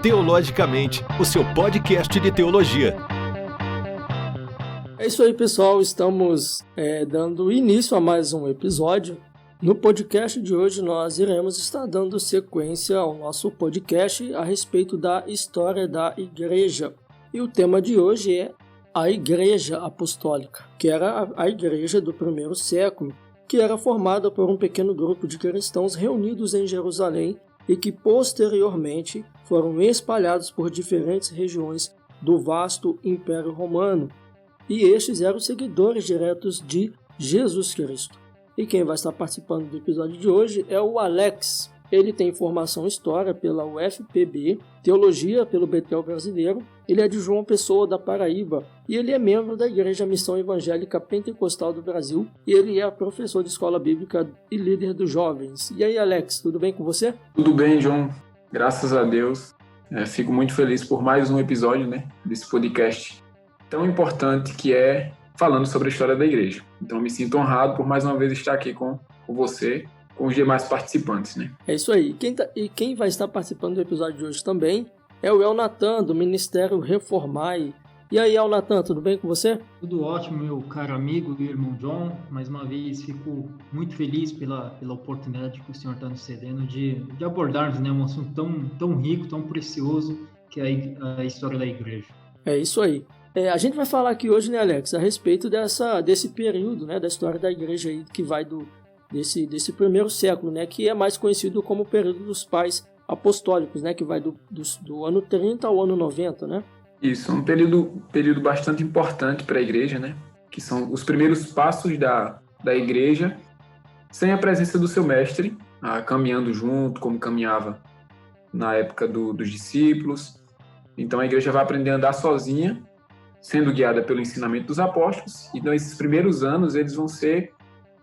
Teologicamente, o seu podcast de teologia. É isso aí, pessoal. Estamos dando início a mais um episódio. No podcast de hoje, nós iremos estar dando sequência ao nosso podcast a respeito da história da igreja. E o tema de hoje é a Igreja Apostólica, que era a igreja do primeiro século, que era formada por um pequeno grupo de cristãos reunidos em Jerusalém e que posteriormente foram espalhados por diferentes regiões do vasto Império Romano. E estes eram seguidores diretos de Jesus Cristo. E quem vai estar participando do episódio de hoje é o Alex. Ele tem formação em História pela UFPB, Teologia pelo Betel Brasileiro. Ele é de João Pessoa, da Paraíba, e ele é membro da Igreja Missão Evangélica Pentecostal do Brasil, e ele é professor de escola bíblica e líder dos jovens. E aí, Alex, tudo bem com você? Tudo bem, João. Graças a Deus. Fico muito feliz por mais um episódio, desse podcast tão importante que é falando sobre a história da igreja. Então, me sinto honrado por mais uma vez estar aqui com você, com os demais participantes, É isso aí. Quem vai estar participando do episódio de hoje também é o Elnatan, do Ministério Reformai. E aí, Elnatan, tudo bem com você? Tudo ótimo, meu caro amigo e irmão John. Mais uma vez, fico muito feliz pela oportunidade que o senhor está nos cedendo de abordarmos um assunto tão rico, tão precioso, que é a história da igreja. É isso aí. A gente vai falar aqui hoje, Alex, a respeito desse período, da história da igreja aí, que vai desse primeiro século, que é mais conhecido como o período dos pais apostólicos, que vai do ano 30 ao ano 90, Isso, um período bastante importante para a igreja, que são os primeiros passos da igreja, sem a presença do seu mestre, caminhando junto, como caminhava na época dos discípulos. Então a igreja vai aprender a andar sozinha, sendo guiada pelo ensinamento dos apóstolos, e então esses primeiros anos eles vão ser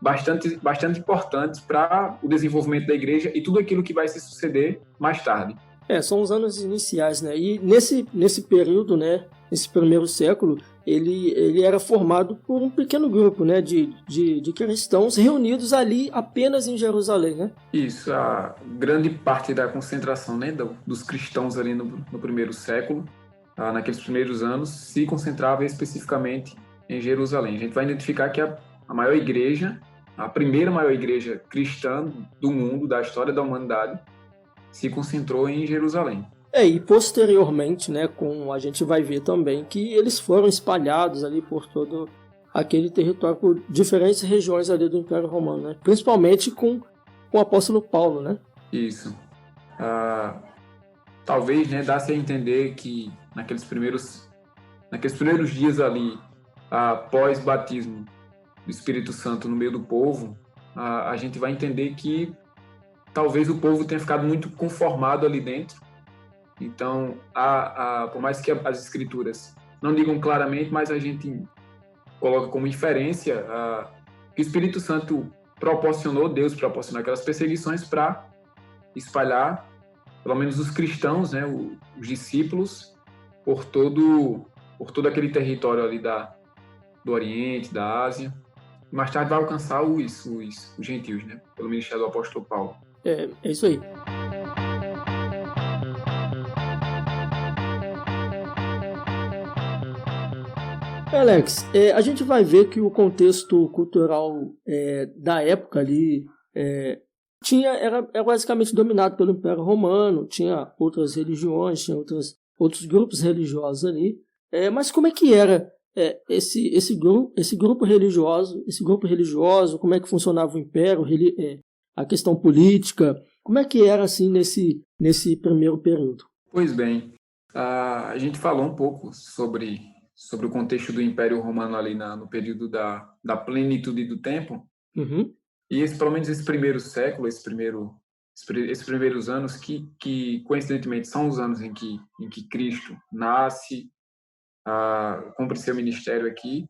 bastante importantes para o desenvolvimento da igreja e tudo aquilo que vai se suceder mais tarde. São os anos iniciais, E nesse período, nesse primeiro século, ele era formado por um pequeno grupo, de cristãos reunidos ali apenas em Jerusalém, Isso, a grande parte da concentração, dos cristãos ali no primeiro século, naqueles primeiros anos, se concentrava especificamente em Jerusalém. A gente vai identificar que a maior igreja, a primeira maior igreja cristã do mundo, da história da humanidade, se concentrou em Jerusalém. E posteriormente, a gente vai ver também que eles foram espalhados ali por todo aquele território, por diferentes regiões ali do Império Romano, principalmente com o apóstolo Paulo, Isso. Talvez, dá-se a entender que naqueles primeiros dias ali, após batismo do Espírito Santo no meio do povo, a gente vai entender que talvez o povo tenha ficado muito conformado ali dentro. Então, por mais que as escrituras não digam claramente, mas a gente coloca como inferência que o Espírito Santo Deus proporcionou aquelas perseguições para espalhar, pelo menos os cristãos, os discípulos, por todo aquele território ali do Oriente, da Ásia. Mais tarde vai alcançar os gentios, pelo ministério do apóstolo Paulo. É isso aí. Alex, a gente vai ver que o contexto cultural da época ali era basicamente dominado pelo Império Romano, tinha outras religiões, tinha outros grupos religiosos ali. Mas como é que era esse grupo religioso, como é que funcionava o Império, a questão política, como é que era assim nesse primeiro período? Pois bem, a gente falou um pouco sobre o contexto do Império Romano ali no período da plenitude do tempo. Uhum. E pelo menos esse primeiro século, esses primeiros anos que coincidentemente são os anos em que Cristo nasce, cumpre seu ministério aqui,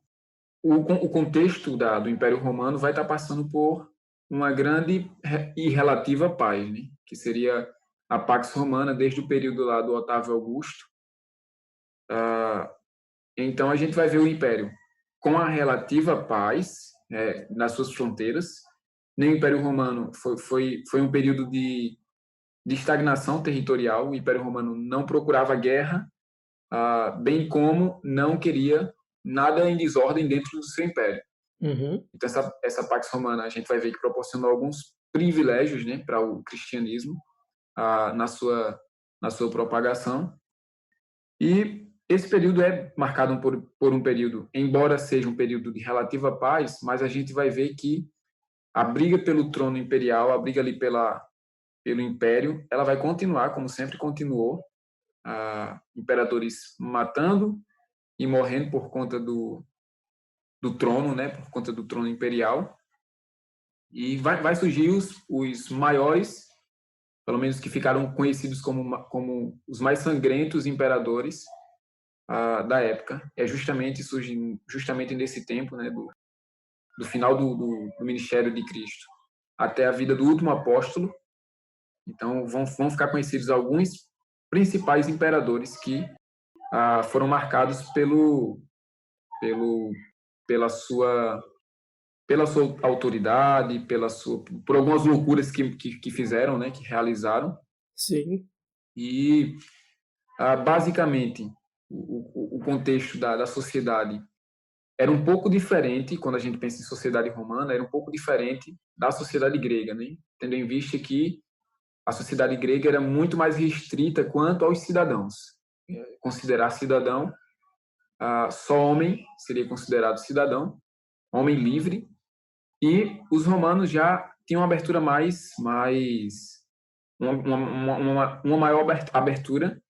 o contexto do Império Romano vai estar passando por uma grande e relativa paz, que seria a Pax Romana desde o período lá do Otávio Augusto. Então a gente vai ver o Império com a relativa paz nas suas fronteiras. Nem o Império Romano foi um período de de estagnação territorial. O Império Romano não procurava guerra, bem como não queria nada em desordem dentro do seu império. Uhum. Então, essa Pax Romana, a gente vai ver que proporcionou alguns privilégios, né, para o cristianismo na sua propagação. E esse período é marcado por um período, embora seja um período de relativa paz, mas a gente vai ver que a briga pelo trono imperial, a briga ali pelo império, ela vai continuar, como sempre continuou, imperadores matando e morrendo por conta do trono, né, por conta do trono imperial. E vai surgir os maiores, pelo menos que ficaram conhecidos como os mais sangrentos imperadores da época. Surge justamente nesse tempo, né, do final do ministério de Cristo até a vida do último apóstolo. Então vão ficar conhecidos alguns principais imperadores que foram marcados pela sua autoridade, por algumas loucuras que fizeram, né, que realizaram. Sim. E basicamente o contexto da sociedade era um pouco diferente, quando a gente pensa em sociedade romana, era um pouco diferente da sociedade grega, né? Tendo em vista que a sociedade grega era muito mais restrita quanto aos cidadãos. Considerar cidadão, só homem seria considerado cidadão, homem livre, e os romanos já tinham uma abertura uma maior abertura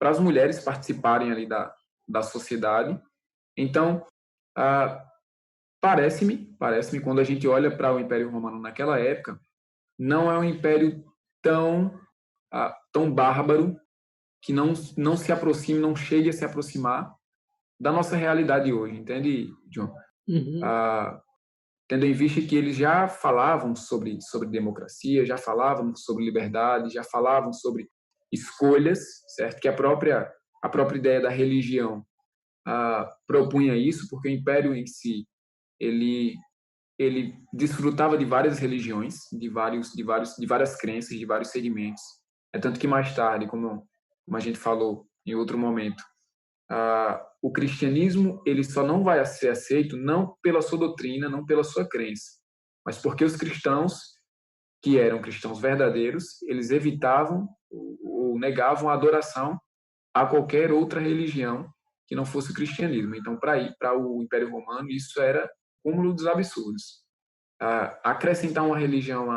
para as mulheres participarem ali da sociedade. Então, parece-me, quando a gente olha para o Império Romano naquela época, não é um império tão bárbaro que não se aproxime, não chegue a se aproximar da nossa realidade hoje, entende, John? Uhum. Tendo em vista que eles já falavam sobre democracia, já falavam sobre liberdade, já falavam sobre escolhas, certo? Que a própria ideia da religião propunha isso, porque o Império em si ele desfrutava de várias religiões, de várias crenças, de vários segmentos. É tanto que mais tarde, como a gente falou em outro momento, o cristianismo ele só não vai ser aceito não pela sua doutrina, não pela sua crença, mas porque os cristãos, que eram cristãos verdadeiros, eles evitavam ou negavam a adoração a qualquer outra religião que não fosse o cristianismo. Então, para o Império Romano, isso era o cúmulo dos absurdos. Acrescentar uma religião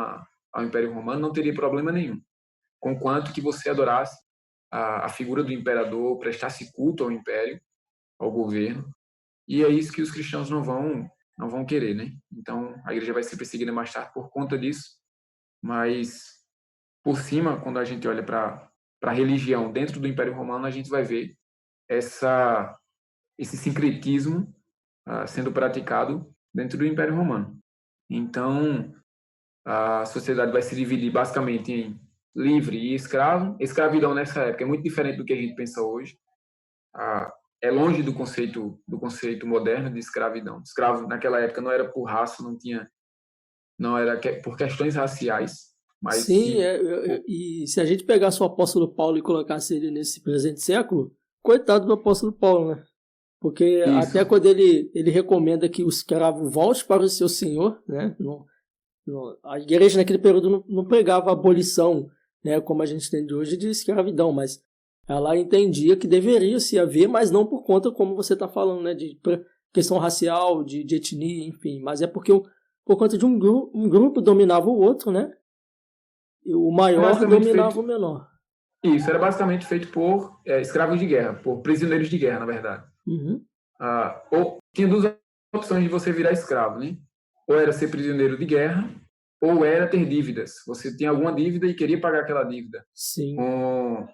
ao Império Romano não teria problema nenhum, conquanto que você adorasse a figura do imperador, prestasse culto ao império, ao governo, e é isso que os cristãos não vão querer, né? Então, a igreja vai ser perseguida mais tarde por conta disso, mas por cima, quando a gente olha para a religião dentro do Império Romano, a gente vai ver esse sincretismo sendo praticado dentro do Império Romano. Então, a sociedade vai se dividir basicamente em livre e escravo. Escravidão nessa época é muito diferente do que a gente pensa hoje. É longe do conceito moderno de escravidão. Escravo naquela época não era por raça, não era por questões raciais, mas sim, e se a gente pegasse o apóstolo Paulo e colocasse ele nesse presente século, coitado do apóstolo Paulo, né? Porque isso. Até quando ele recomenda que o escravo volte para o seu senhor, né? A igreja naquele período não pregava a abolição, né, como a gente entende hoje, de escravidão, mas ela entendia que deveria se haver, mas não por conta, como você está falando, né, de questão racial, de etnia, enfim, mas é porque por conta de um grupo dominava o outro, né? E o maior dominava o menor. Isso, era basicamente feito por escravos de guerra, por prisioneiros de guerra, na verdade. Uhum. Ou tinha duas opções de você virar escravo, né? Ou era ser prisioneiro de guerra, ou era ter dívidas. Você tinha alguma dívida e queria pagar aquela dívida. Sim. Com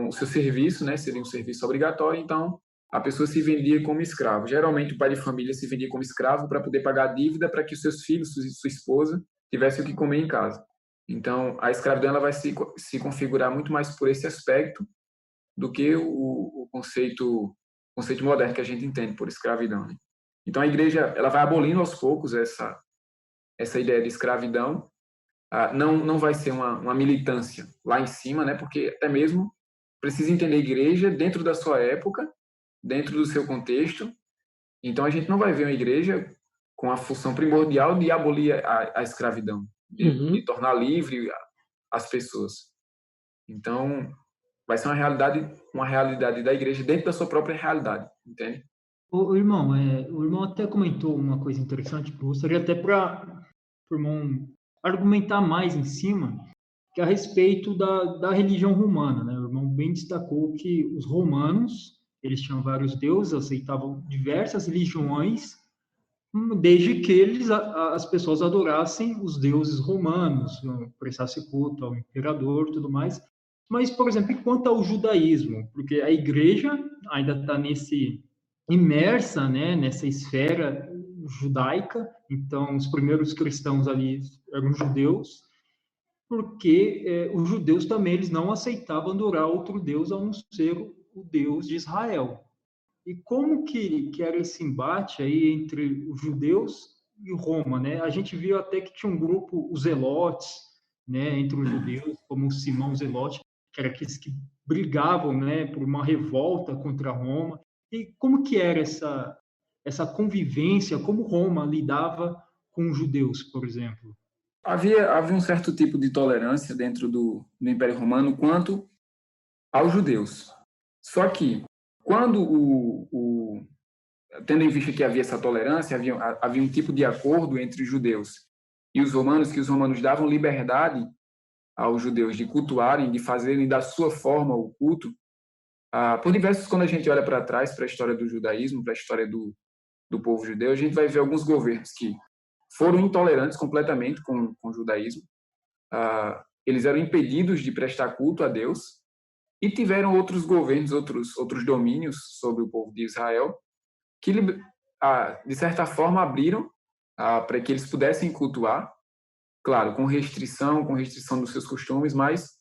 o seu serviço, né? Seria um serviço obrigatório, então a pessoa se vendia como escravo. Geralmente o pai de família se vendia como escravo para poder pagar a dívida para que os seus filhos, sua esposa, tivessem o que comer em casa. Então, a escravidão ela vai se configurar muito mais por esse aspecto do que o conceito moderno que a gente entende por escravidão, né? Então, a igreja ela vai abolindo aos poucos essa ideia de escravidão, não vai ser uma militância lá em cima, né? Porque até mesmo precisa entender a igreja dentro da sua época, dentro do seu contexto. Então, a gente não vai ver uma igreja com a função primordial de abolir a escravidão, de tornar livre as pessoas. Então, vai ser uma realidade da igreja dentro da sua própria realidade, entende? O irmão, o irmão até comentou uma coisa interessante, que eu gostaria até para o irmão argumentar mais em cima, que é a respeito da religião romana, né? O irmão bem destacou que os romanos, eles tinham vários deuses, aceitavam diversas religiões, desde que as pessoas adorassem os deuses romanos, prestassem culto ao imperador e tudo mais. Mas, por exemplo, quanto ao judaísmo, porque a igreja ainda está imersa, né, nessa esfera judaica, então os primeiros cristãos ali eram judeus, porque os judeus também eles não aceitavam adorar outro deus a não ser o Deus de Israel. E como que era esse embate aí entre os judeus e Roma, né? A gente viu até que tinha um grupo, os zelotes, né, entre os judeus, como o Simão Zelote, que era aqueles que brigavam, né, por uma revolta contra Roma. E como que era essa convivência, como Roma lidava com os judeus, por exemplo? Havia um certo tipo de tolerância dentro do Império Romano quanto aos judeus. Só que, quando tendo em vista que havia essa tolerância, havia um tipo de acordo entre os judeus e os romanos, que os romanos davam liberdade aos judeus de cultuarem, de fazerem da sua forma o culto. Por diversos, quando a gente olha para trás, para a história do judaísmo, para a história do povo judeu, a gente vai ver alguns governos que foram intolerantes completamente com o judaísmo. Eles eram impedidos de prestar culto a Deus, e tiveram outros governos, outros domínios sobre o povo de Israel, que, de certa forma, abriram para que eles pudessem cultuar, claro, com restrição dos seus costumes, mas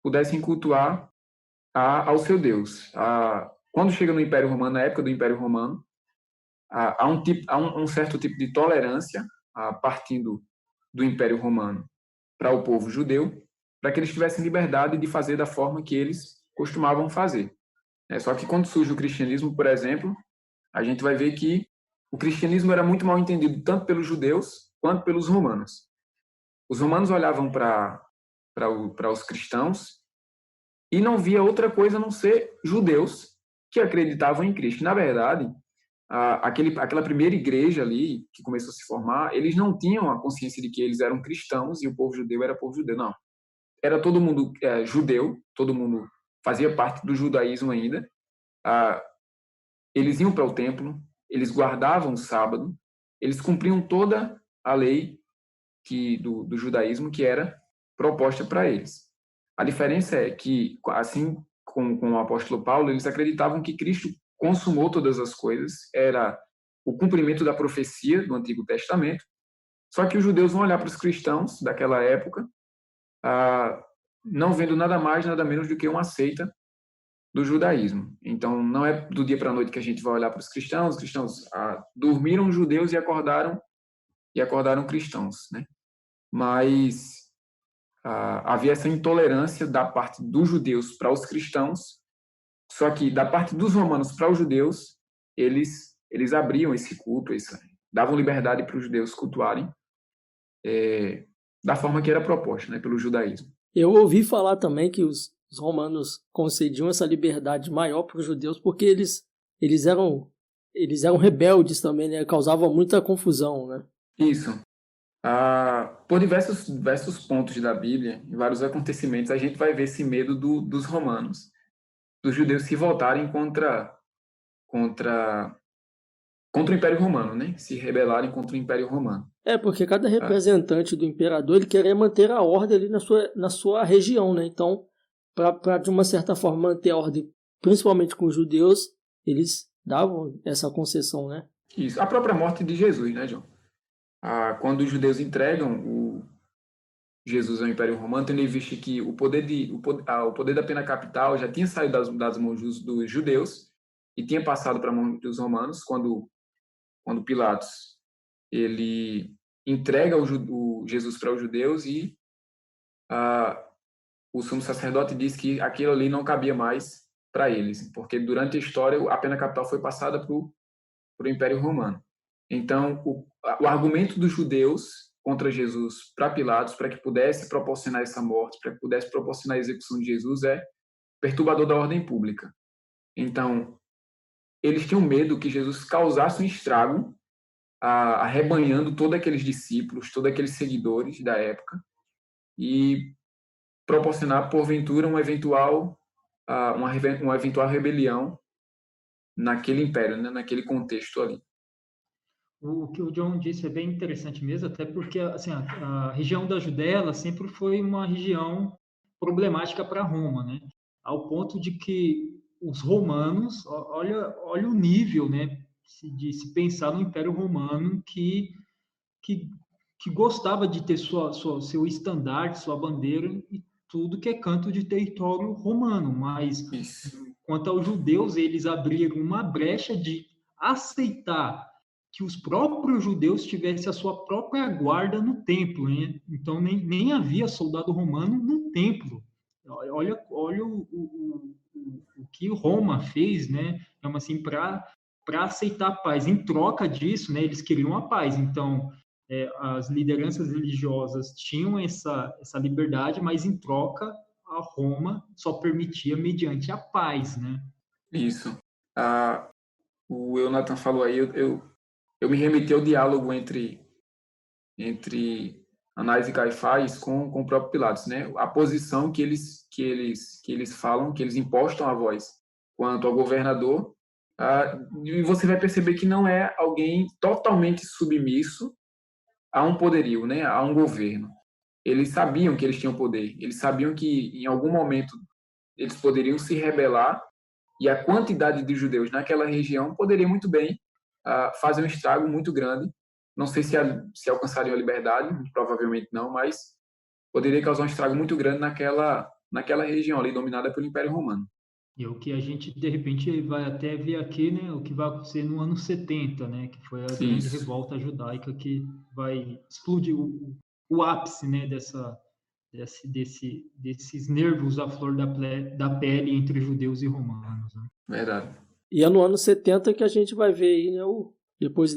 pudessem cultuar ao seu Deus. Quando chega no Império Romano, na época do Império Romano, há um certo tipo de tolerância partindo do Império Romano para o povo judeu, para que eles tivessem liberdade de fazer da forma que eles costumavam fazer. Só que quando surge o cristianismo, por exemplo, a gente vai ver que o cristianismo era muito mal entendido tanto pelos judeus quanto pelos romanos. Os romanos olhavam para os cristãos e não via outra coisa a não ser judeus que acreditavam em Cristo. Na verdade, aquela primeira igreja ali que começou a se formar, eles não tinham a consciência de que eles eram cristãos e o povo judeu era povo judeu, não. Era todo mundo judeu, todo mundo fazia parte do judaísmo ainda. Eles iam para o templo, eles guardavam o sábado, eles cumpriam toda a lei do judaísmo que era proposta para eles. A diferença é que, assim como com o apóstolo Paulo, eles acreditavam que Cristo consumou todas as coisas, era o cumprimento da profecia do Antigo Testamento, só que os judeus vão olhar para os cristãos daquela época, não vendo nada mais, nada menos do que uma seita do judaísmo. Então, não é do dia para a noite que a gente vai olhar para os cristãos dormiram judeus e acordaram cristãos, né? Mas havia essa intolerância da parte dos judeus para os cristãos, só que da parte dos romanos para os judeus, eles abriam esse culto, davam liberdade para os judeus cultuarem da forma que era proposta, né, pelo judaísmo. Eu ouvi falar também que os romanos concediam essa liberdade maior para os judeus porque eles eram rebeldes também, né? Causavam muita confusão, né? Isso. Por diversos pontos da Bíblia, em vários acontecimentos, a gente vai ver esse medo dos romanos, dos judeus se voltarem contra o Império Romano, né? Se rebelarem contra o Império Romano. Porque cada representante do imperador ele queria manter a ordem ali na sua região, né? Então, para de uma certa forma manter a ordem, principalmente com os judeus, eles davam essa concessão, né? Isso. A própria morte de Jesus, né, John? Quando os judeus entregam Jesus ao Império Romano, tendo em vista que o poder da pena capital já tinha saído das mãos dos judeus e tinha passado para a mão dos romanos, quando Pilatos ele entrega o Jesus para os judeus e o sumo sacerdote disse que aquilo ali não cabia mais para eles, porque durante a história a pena capital foi passada para o Império Romano. Então, o argumento dos judeus contra Jesus para Pilatos, para que pudesse proporcionar essa morte, para que pudesse proporcionar a execução de Jesus, é perturbador da ordem pública. Então, eles tinham medo que Jesus causasse um estrago, arrebanhando todos aqueles discípulos, todos aqueles seguidores da época, e proporcionar, porventura, uma eventual rebelião naquele império, né, naquele contexto ali. O que o John disse é bem interessante mesmo, até porque assim, a região da Judéia ela sempre foi uma região problemática para Roma, né? Ao ponto de que os romanos, olha o nível, né, de se pensar no Império Romano que, que gostava de ter seu estandarte, sua bandeira e tudo que é canto de território romano, mas Isso. quanto aos judeus, eles abriram uma brecha de aceitar que os próprios judeus tivessem a sua própria guarda no templo, né? Então nem havia soldado romano no templo. Olha o que Roma fez, né? Então, assim, para aceitar a paz. Em troca disso, né, eles queriam a paz. Então, as lideranças religiosas tinham essa liberdade, mas em troca a Roma só permitia mediante a paz, né? Isso. O Eunathan falou aí, eu me remeti ao diálogo entre Anás e Caifás com o próprio Pilatos, né? A posição que eles falam, que eles impostam a voz quanto ao governador, e você vai perceber que não é alguém totalmente submisso a um poderio, né? A um governo. Eles sabiam que eles tinham poder, eles sabiam que em algum momento eles poderiam se rebelar e a quantidade de judeus naquela região poderia muito bem fazer um estrago muito grande. Não sei se alcançariam a liberdade, provavelmente não, mas poderia causar um estrago muito grande naquela região ali dominada pelo Império Romano. E o que a gente, de repente, vai até ver aqui, né, o que vai acontecer no ano 70, né, que foi a grande Isso. revolta judaica que vai explodir o ápice, né, desses nervos à flor da pele entre judeus e romanos. Né? Verdade. E é no ano 70 que a gente vai ver aí, né, depois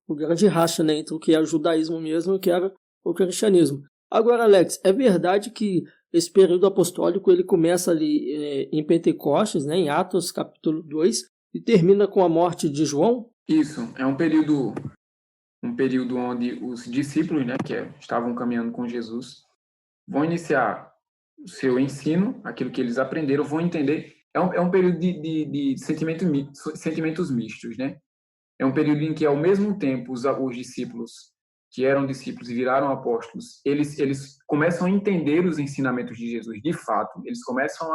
o grande racha, né, entre o que era o judaísmo mesmo e o que era o cristianismo. Agora, Alex, é verdade que esse período apostólico ele começa ali em Pentecostes, né, em Atos capítulo 2, e termina com a morte de João? Isso, é um período onde os discípulos, né, estavam caminhando com Jesus, vão iniciar o seu ensino, aquilo que eles aprenderam, vão entender. É um período de sentimentos mistos, né? É um período em que, ao mesmo tempo, os discípulos que eram discípulos e viraram apóstolos, eles começam a entender os ensinamentos de Jesus de fato, eles começam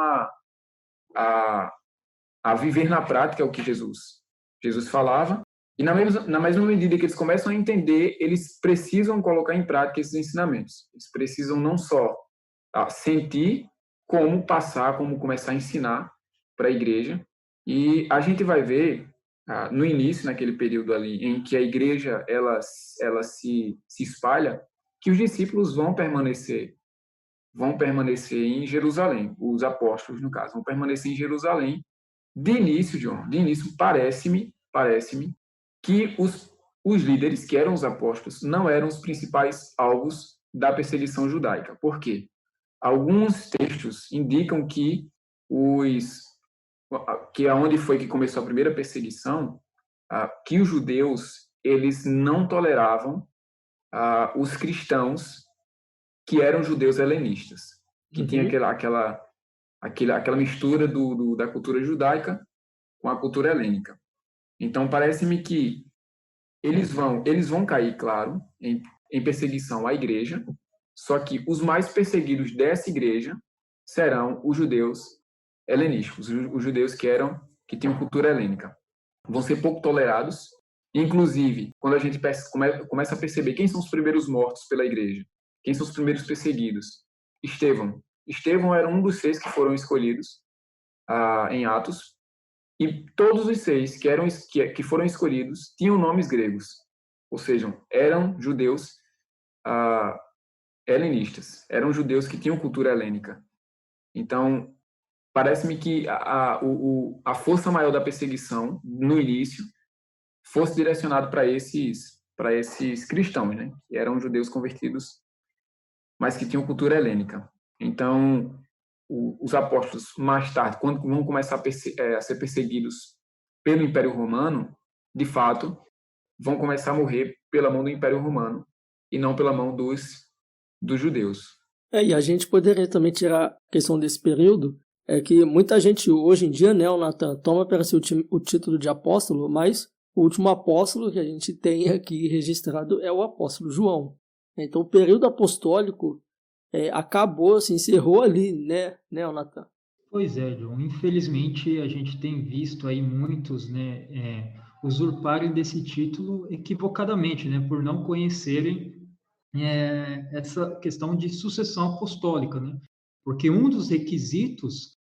a viver na prática o que Jesus falava, e na mesma medida que eles começam a entender, eles precisam colocar em prática esses ensinamentos. Eles precisam não só sentir, como passar, como começar a ensinar para a igreja. E a gente vai ver no início, naquele período ali em que a igreja ela se espalha, que os discípulos vão permanecer em Jerusalém, os apóstolos no caso, vão permanecer em Jerusalém. De início, John, parece-me que os líderes, que eram os apóstolos, não eram os principais alvos da perseguição judaica. Por quê? Alguns textos indicam que aonde foi que começou a primeira perseguição, que os judeus eles não toleravam os cristãos que eram judeus helenistas, que tinha aquela mistura da cultura judaica com a cultura helênica. Então parece-me que eles vão cair, claro, em perseguição à igreja, só que os mais perseguidos dessa igreja serão os judeus helenísticos, os judeus que tinham cultura helênica. Vão ser pouco tolerados. Inclusive, quando a gente começa a perceber quem são os primeiros mortos pela igreja, quem são os primeiros perseguidos, Estevão era um dos 6 que foram escolhidos em Atos, e todos os 6 que foram escolhidos tinham nomes gregos, ou seja, eram judeus helenistas, eram judeus que tinham cultura helênica. Então, parece-me que a força maior da perseguição, no início, fosse direcionado para esses cristãos, né? Que eram judeus convertidos, mas que tinham cultura helênica. Então, os apóstolos, mais tarde, quando vão começar a ser perseguidos pelo Império Romano, de fato, vão começar a morrer pela mão do Império Romano e não pela mão dos judeus. E a gente poderia também tirar a questão desse período, é que muita gente hoje em dia, né, o Nathan, toma para si o título de apóstolo, mas o último apóstolo que a gente tem aqui registrado é o apóstolo João. Então o período apostólico acabou, se encerrou ali, né, Nathan? Pois é, John. Infelizmente, a gente tem visto aí muitos, né, usurparem desse título equivocadamente, né, por não conhecerem essa questão de sucessão apostólica, né? Porque um dos requisitos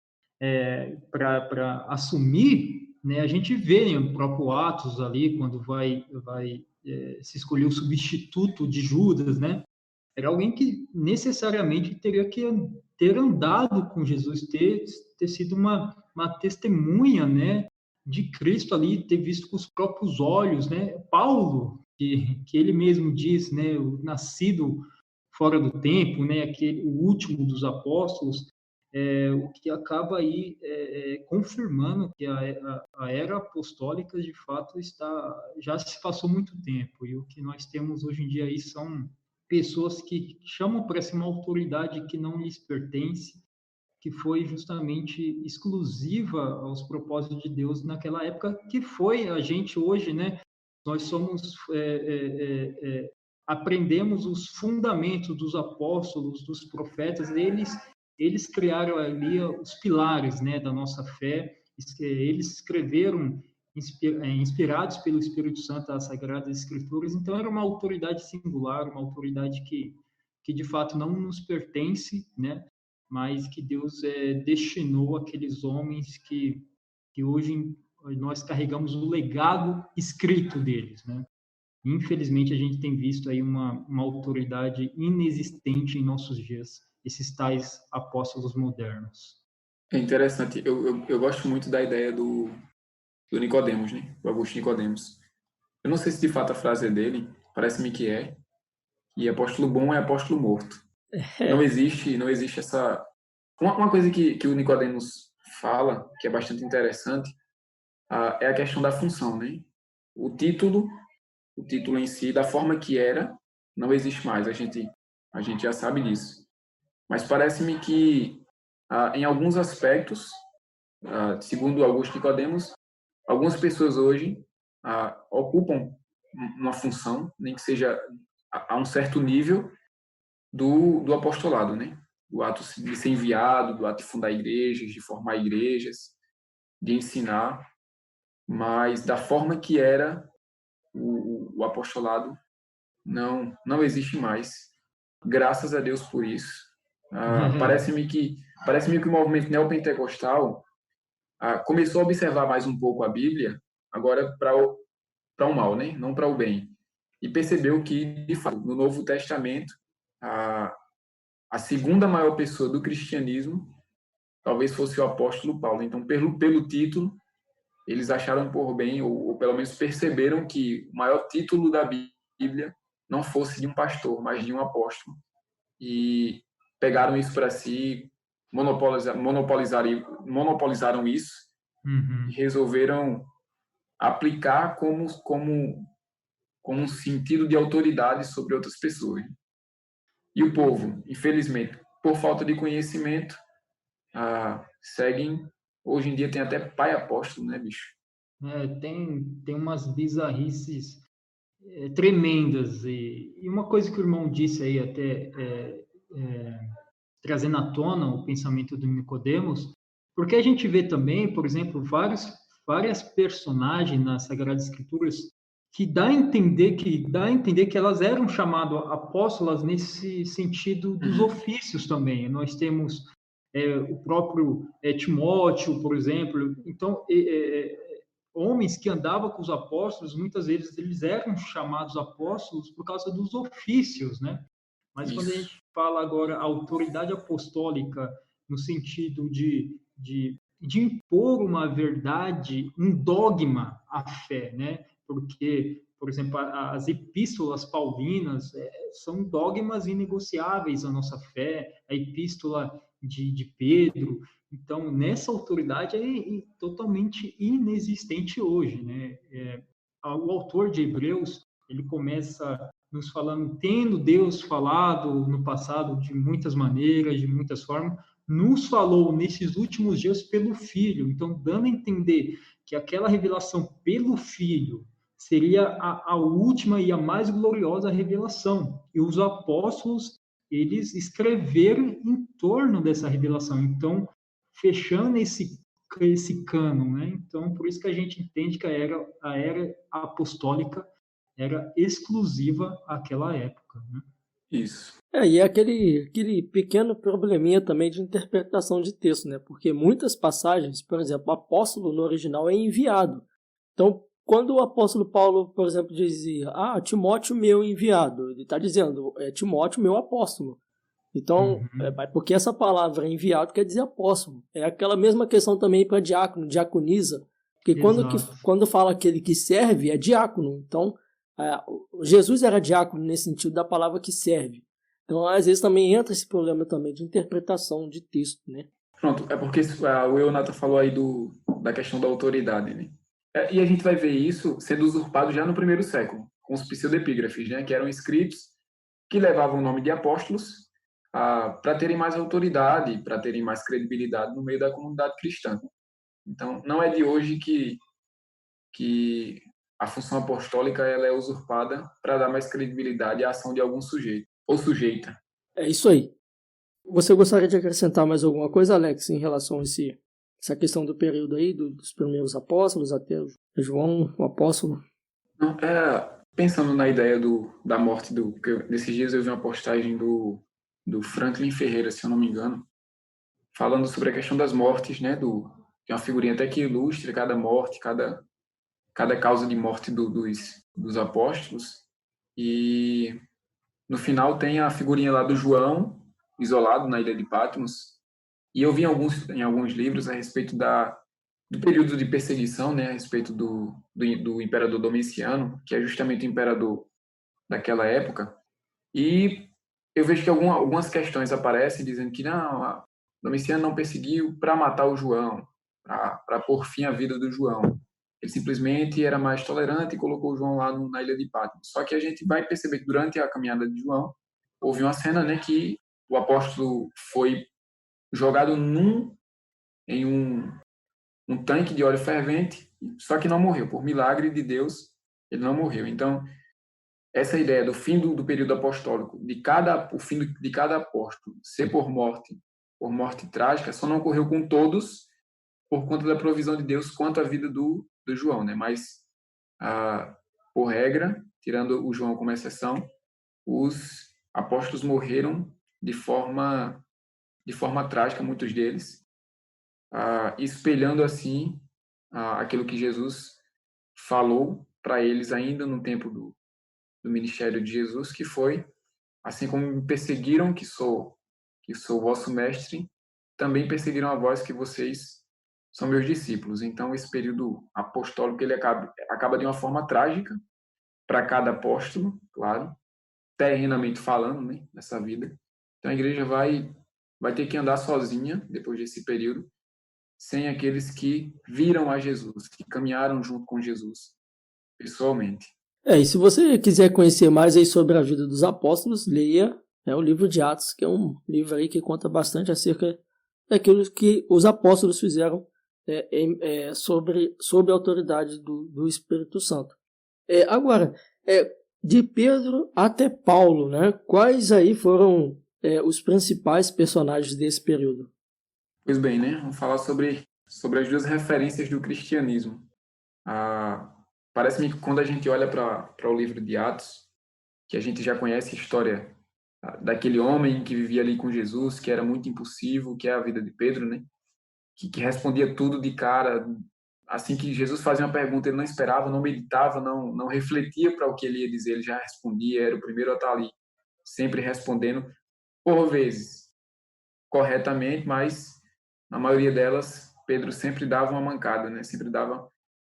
para assumir, né, a gente vê no próprio Atos ali, quando vai se escolher o substituto de Judas, né? Era alguém que necessariamente teria que ter andado com Jesus, ter sido uma testemunha, né, de Cristo ali, ter visto com os próprios olhos, né? Paulo, que ele mesmo diz, né, o nascido fora do tempo, né, o último dos apóstolos, o que acaba aí confirmando que a era apostólica de fato já se passou muito tempo, e o que nós temos hoje em dia aí são pessoas que chamam para si uma autoridade que não lhes pertence, que foi justamente exclusiva aos propósitos de Deus naquela época, que foi a gente hoje, né? Nós somos aprendemos os fundamentos dos apóstolos, dos profetas. Eles criaram ali os pilares, né, da nossa fé. Eles escreveram inspirados pelo Espírito Santo as Sagradas Escrituras. Então era uma autoridade singular, uma autoridade que de fato não nos pertence, né? Mas que Deus destinou aqueles homens que hoje nós carregamos o legado escrito deles, né? Infelizmente, a gente tem visto aí uma autoridade inexistente em nossos dias, esses tais apóstolos modernos. É interessante, eu gosto muito da ideia do Nicodemos, né? Do Augusto Nicodemos. Eu não sei se de fato a frase é dele, parece-me que é, e apóstolo bom é apóstolo morto. Não existe essa... Uma coisa que o Nicodemos fala, que é bastante interessante, é a questão da função, né? O título em si, da forma que era, não existe mais. A gente já sabe disso. Mas parece-me que, em alguns aspectos, segundo Augusto Nicodemos, algumas pessoas hoje ocupam uma função, nem que seja a um certo nível do apostolado, né? Do ato de ser enviado, do ato de fundar igrejas, de formar igrejas, de ensinar, mas da forma que era o apostolado não existe mais. Graças a Deus por isso. Parece-me que o movimento neopentecostal começou a observar mais um pouco a Bíblia, agora para o mal, né? Não para o bem. E percebeu que, de fato, no Novo Testamento, a segunda maior pessoa do cristianismo talvez fosse o apóstolo Paulo. Então, pelo título, eles acharam por bem, ou pelo menos perceberam que o maior título da Bíblia não fosse de um pastor, mas de um apóstolo. E pegaram isso para si, monopolizaram isso, e resolveram aplicar como um sentido de autoridade sobre outras pessoas. E o povo, infelizmente, por falta de conhecimento, seguem... Hoje em dia tem até pai apóstolo, né, bicho? Tem umas bizarrices tremendas. E uma coisa que o irmão disse aí, até trazendo à tona o pensamento do Nicodemos, porque a gente vê também, por exemplo, várias personagens nas Sagradas Escrituras que dá a entender que elas eram chamadas apóstolas nesse sentido dos ofícios também. Nós temos o próprio Timóteo, por exemplo. Então, homens que andavam com os apóstolos, muitas vezes eles eram chamados apóstolos por causa dos ofícios, né? Mas quando a Isso. gente fala agora autoridade apostólica no sentido de impor uma verdade, um dogma à fé, né? Porque, por exemplo, as epístolas paulinas são dogmas inegociáveis à nossa fé, a epístola de Pedro. Então, nessa autoridade é totalmente inexistente hoje, né? O autor de Hebreus, ele começa nos falando, tendo Deus falado no passado de muitas maneiras, de muitas formas, nos falou nesses últimos dias pelo Filho. Então, dando a entender que aquela revelação pelo Filho seria a última e a mais gloriosa revelação. E os apóstolos, eles escreveram em torno dessa revelação. Então, fechando esse cânon, né? Então, por isso que a gente entende que a era apostólica era exclusiva àquela época, né? Isso. E aquele pequeno probleminha também de interpretação de texto, né? Porque muitas passagens, por exemplo, apóstolo no original é enviado. Então, quando o apóstolo Paulo, por exemplo, dizia, Timóteo meu enviado, ele está dizendo, Timóteo meu apóstolo. Então, porque essa palavra enviado quer dizer apóstolo. É aquela mesma questão também para diácono, diaconisa, porque quando fala aquele que serve, é diácono. Então, Jesus era diácono nesse sentido da palavra que serve. Então, às vezes também entra esse problema também de interpretação de texto, né? Pronto, é porque o Eunata falou aí da questão da autoridade, né? E a gente vai ver isso sendo usurpado já no primeiro século, com os pseudepígrafes, né? Que eram escritos que levavam o nome de apóstolos para terem mais autoridade, para terem mais credibilidade no meio da comunidade cristã. Então, não é de hoje que a função apostólica ela é usurpada para dar mais credibilidade à ação de algum sujeito ou sujeita. É isso aí. Você gostaria de acrescentar mais alguma coisa, Alex, em relação a essa questão do período aí, dos primeiros apóstolos até João, o apóstolo? Não, pensando na ideia da morte nesses dias eu vi uma postagem do Franklin Ferreira, se eu não me engano, falando sobre a questão das mortes, né? Tem uma figurinha até que ilustra cada morte, cada causa de morte dos apóstolos. E no final tem a figurinha lá do João, isolado na ilha de Patmos. E eu vi em alguns livros a respeito do período de perseguição, né? A respeito do imperador Domiciano, que é justamente o imperador daquela época. E eu vejo que algumas questões aparecem dizendo que não, Domiciano não perseguiu para matar o João, para pôr fim à vida do João. Ele simplesmente era mais tolerante e colocou o João lá na ilha de Patmos. Só que a gente vai perceber que durante a caminhada de João, houve uma cena, né, que o apóstolo foi jogado em um tanque de óleo fervente, só que não morreu. Por milagre de Deus, ele não morreu. Então, essa ideia do fim do período apostólico, o fim de cada apóstolo ser por morte trágica, só não ocorreu com todos por conta da provisão de Deus quanto à vida do João, né? Mas, por regra, tirando o João como exceção, os apóstolos morreram de forma trágica, muitos deles, espelhando assim aquilo que Jesus falou para eles ainda no tempo do ministério de Jesus, que foi: assim como me perseguiram, que sou vosso mestre, também perseguiram a vós, que vocês são meus discípulos. Então, esse período apostólico ele acaba de uma forma trágica para cada apóstolo, claro, terrenamente falando, né, nessa vida. Então, a igreja vai ter que andar sozinha depois desse período, sem aqueles que viram a Jesus, que caminharam junto com Jesus pessoalmente. E se você quiser conhecer mais aí sobre a vida dos apóstolos, leia o livro de Atos, que é um livro aí que conta bastante acerca daquilo que os apóstolos fizeram sobre a autoridade do Espírito Santo. Agora, de Pedro até Paulo, né? Quais aí foram os principais personagens desse período? Pois bem, né? Vamos falar sobre as duas referências do cristianismo. Parece-me que quando a gente olha para o livro de Atos, que a gente já conhece a história daquele homem que vivia ali com Jesus, que era muito impulsivo, que é a vida de Pedro, né? Que respondia tudo de cara. Assim que Jesus fazia uma pergunta, ele não esperava, não meditava, não refletia para o que ele ia dizer, ele já respondia, era o primeiro a estar ali sempre respondendo, por vezes, corretamente, mas na maioria delas, Pedro sempre dava uma mancada, né? Sempre dava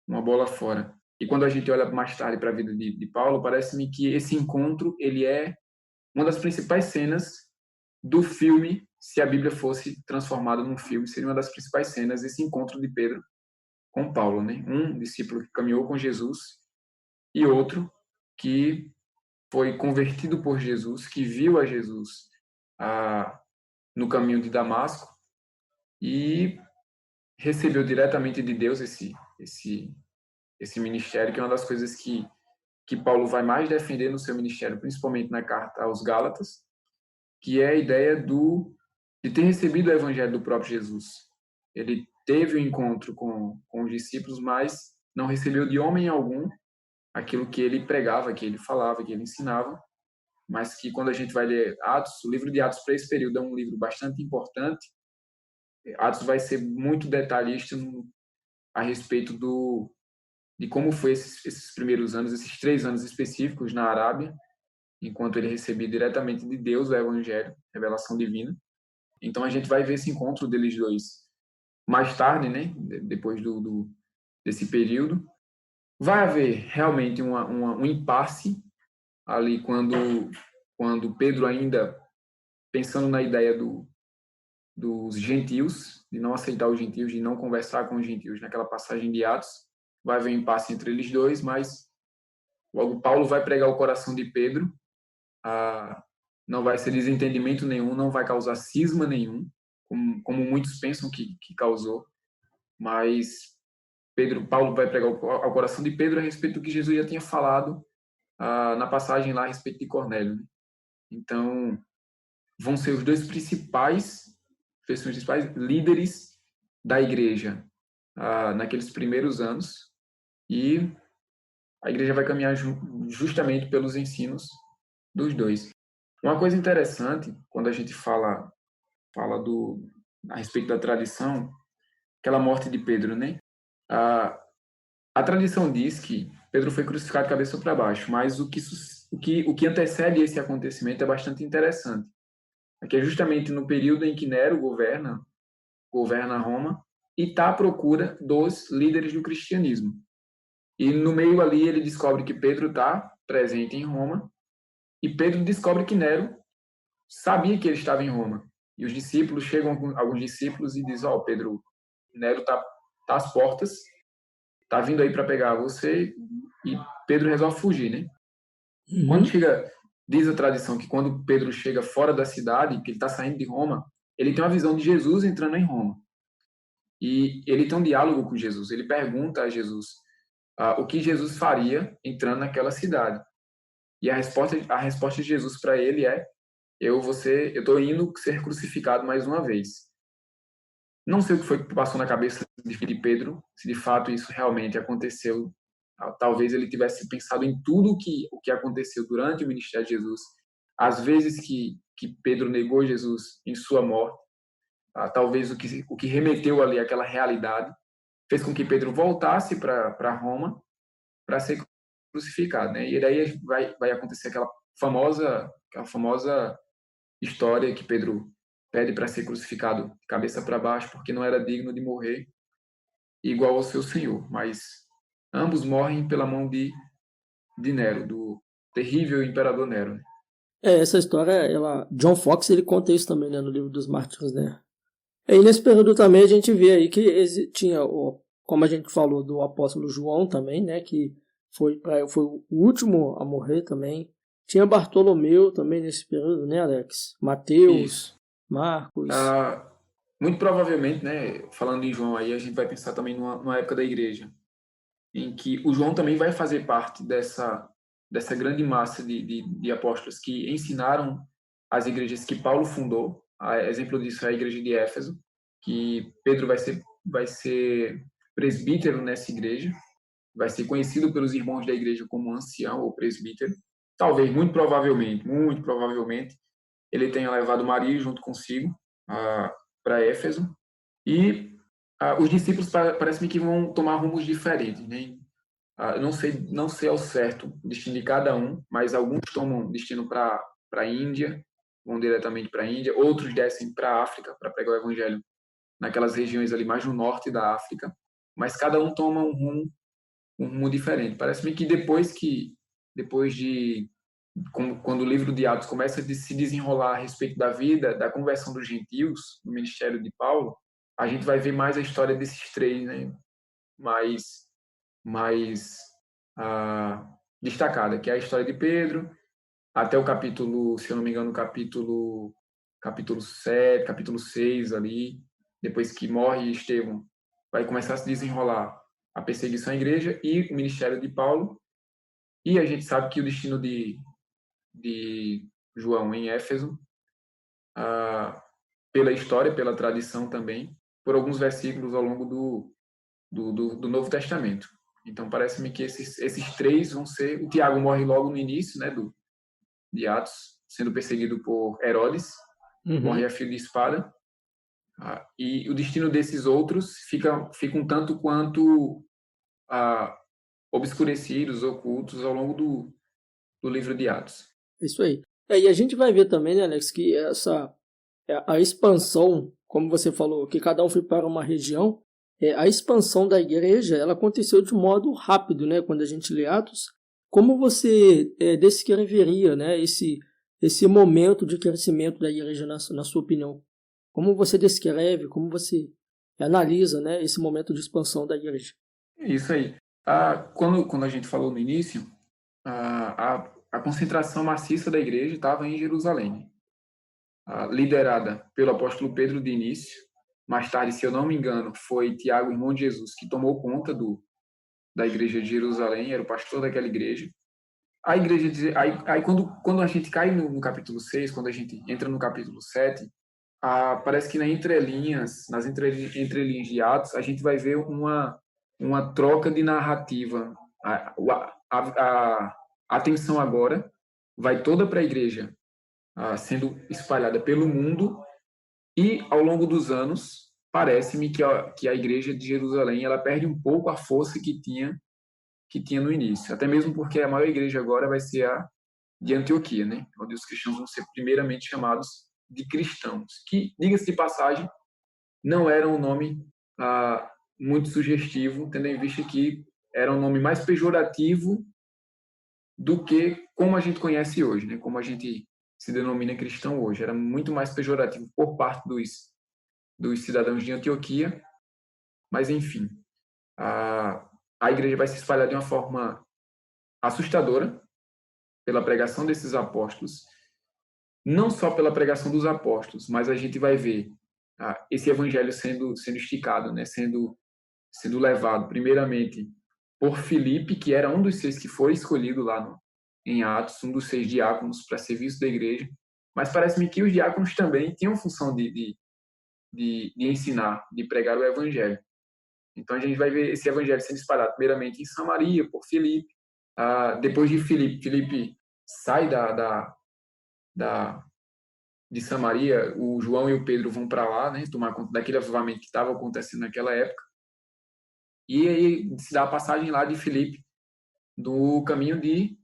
uma bola fora. E quando a gente olha mais tarde para a vida de Paulo, parece-me que esse encontro ele é uma das principais cenas do filme. Se a Bíblia fosse transformada num filme, seria uma das principais cenas esse encontro de Pedro com Paulo, né? Um discípulo que caminhou com Jesus e outro que foi convertido por Jesus, que viu a Jesus no caminho de Damasco e recebeu diretamente de Deus esse ministério, que é uma das coisas que Paulo vai mais defender no seu ministério, principalmente na carta aos Gálatas, que é a ideia de ter recebido o evangelho do próprio Jesus. Ele teve um encontro com os discípulos, mas não recebeu de homem algum aquilo que ele pregava, que ele falava, que ele ensinava, mas que quando a gente vai ler Atos, o livro de Atos para esse período é um livro bastante importante. Atos vai ser muito detalhista a respeito de como foi esses primeiros anos, esses 3 anos específicos na Arábia, enquanto ele recebia diretamente de Deus o Evangelho, revelação divina. Então a gente vai ver esse encontro deles dois mais tarde, né? Depois desse período. Vai haver realmente um impasse ali quando Pedro ainda pensando na ideia dos gentios, de não aceitar os gentios, de não conversar com os gentios, naquela passagem de Atos, vai haver um impasse entre eles dois, mas logo Paulo vai pregar o coração de Pedro, não vai ser desentendimento nenhum, não vai causar cisma nenhum, como muitos pensam que causou, mas Paulo vai pregar ao coração de Pedro a respeito do que Jesus já tinha falado na passagem lá a respeito de Cornélio, né? Então, vão ser os dois principais líderes da igreja naqueles primeiros anos, e a igreja vai caminhar justamente pelos ensinos dos dois. Uma coisa interessante, quando a gente fala a respeito da tradição, aquela morte de Pedro, né? A tradição diz que Pedro foi crucificado de cabeça para baixo, mas o que antecede esse acontecimento é bastante interessante. Que é justamente no período em que Nero governa Roma e está à procura dos líderes do cristianismo. E no meio ali ele descobre que Pedro está presente em Roma e Pedro descobre que Nero sabia que ele estava em Roma. E os discípulos, alguns discípulos e dizem, Pedro, Nero está às portas, está vindo aí para pegar você, e Pedro resolve fugir, né? Quando chega, diz a tradição que quando Pedro chega fora da cidade, que ele está saindo de Roma, ele tem uma visão de Jesus entrando em Roma. E ele tem um diálogo com Jesus. Ele pergunta a Jesus o que Jesus faria entrando naquela cidade. E a resposta de Jesus para ele é: eu estou indo ser crucificado mais uma vez. Não sei o que foi que passou na cabeça de Pedro, se de fato isso realmente aconteceu. Talvez ele tivesse pensado em tudo o que aconteceu durante o ministério de Jesus, as vezes que Pedro negou Jesus em sua morte, talvez o que remeteu ali àquela realidade fez com que Pedro voltasse para Roma para ser crucificado, né? E daí vai acontecer aquela famosa história que Pedro pede para ser crucificado de cabeça para baixo porque não era digno de morrer igual ao seu Senhor, mas ambos morrem pela mão de Nero, do terrível imperador Nero, né? Essa história, John Fox, ele conta isso também, né, no livro dos Mártires, né? E nesse período também a gente vê aí que tinha, como a gente falou, do apóstolo João também, né, que foi o último a morrer também. Tinha Bartolomeu também nesse período, né, Alex? Mateus, Marcos. Muito provavelmente, né, falando em João aí, a gente vai pensar também numa época da igreja, em que o João também vai fazer parte dessa grande massa de apóstolos que ensinaram as igrejas que Paulo fundou. Exemplo disso é a igreja de Éfeso, que Pedro vai ser presbítero nessa igreja, vai ser conhecido pelos irmãos da igreja como ancião ou presbítero. Talvez, muito provavelmente, ele tenha levado Maria junto consigo para Éfeso. E os discípulos parece-me que vão tomar rumos diferentes, né? Eu não sei ao certo o destino de cada um, mas alguns tomam destino para para a Índia, vão diretamente para a Índia, outros descem para a África para pregar o evangelho naquelas regiões ali mais no norte da África, mas cada um toma um rumo diferente. Parece-me que depois de quando o livro de Atos começa a se desenrolar a respeito da vida, da conversão dos gentios no ministério de Paulo, a gente vai ver mais a história desses três, né? mais destacada, que é a história de Pedro, até o capítulo, se eu não me engano, capítulo 7, capítulo 6 ali, depois que morre Estevão, vai começar a se desenrolar a perseguição à igreja e o ministério de Paulo, e a gente sabe que o destino de João em Éfeso, pela história, pela tradição também, por alguns versículos ao longo do Novo Testamento. Então, parece-me que esses três vão ser... O Tiago morre logo no início, né, de Atos, sendo perseguido por Herodes, morre a fio de espada, e o destino desses outros fica um tanto quanto obscurecidos, ocultos ao longo do livro de Atos. Isso aí. E a gente vai ver também, né, Alex, que a expansão, como você falou, que cada um foi para uma região, a expansão da igreja, ela aconteceu de modo rápido, né, quando a gente lê Atos. Como você descreveria, né, esse momento de crescimento da igreja na sua opinião? Como você descreve, como você analisa, né, esse momento de expansão da igreja? Isso aí. Quando a gente falou no início, a concentração maciça da igreja estava em Jerusalém, liderada pelo apóstolo Pedro de início. Mais tarde, se eu não me engano, foi Tiago, irmão de Jesus, que tomou conta da igreja de Jerusalém, era o pastor daquela igreja. A igreja, aí quando a gente cai no capítulo 6, quando a gente entra no capítulo 7, parece que nas entrelinhas de Atos, a gente vai ver uma troca de narrativa. A atenção agora vai toda para a igreja, sendo espalhada pelo mundo, e ao longo dos anos, parece-me que a igreja de Jerusalém ela perde um pouco a força que tinha no início, até mesmo porque a maior igreja agora vai ser a de Antioquia, né? Onde os cristãos vão ser primeiramente chamados de cristãos, que, diga-se de passagem, não era um nome muito sugestivo, tendo em vista que era um nome mais pejorativo do que como a gente conhece hoje, né? Como a gente se denomina cristão hoje. Era muito mais pejorativo por parte dos cidadãos de Antioquia, mas, enfim, a igreja vai se espalhar de uma forma assustadora pela pregação desses apóstolos, não só pela pregação dos apóstolos, mas a gente vai ver esse evangelho sendo esticado, né? sendo levado primeiramente por Filipe, que era um dos 6 que foi escolhido lá em Atos, um dos 6 diáconos para serviço da igreja, mas parece-me que os diáconos também tinham função de ensinar, de pregar o evangelho. Então a gente vai ver esse evangelho sendo espalhado primeiramente em Samaria, por Filipe. Depois de Filipe sai de Samaria, o João e o Pedro vão para lá, né, tomar conta daquele avivamento que estava acontecendo naquela época. E aí se dá a passagem lá de Filipe, do caminho de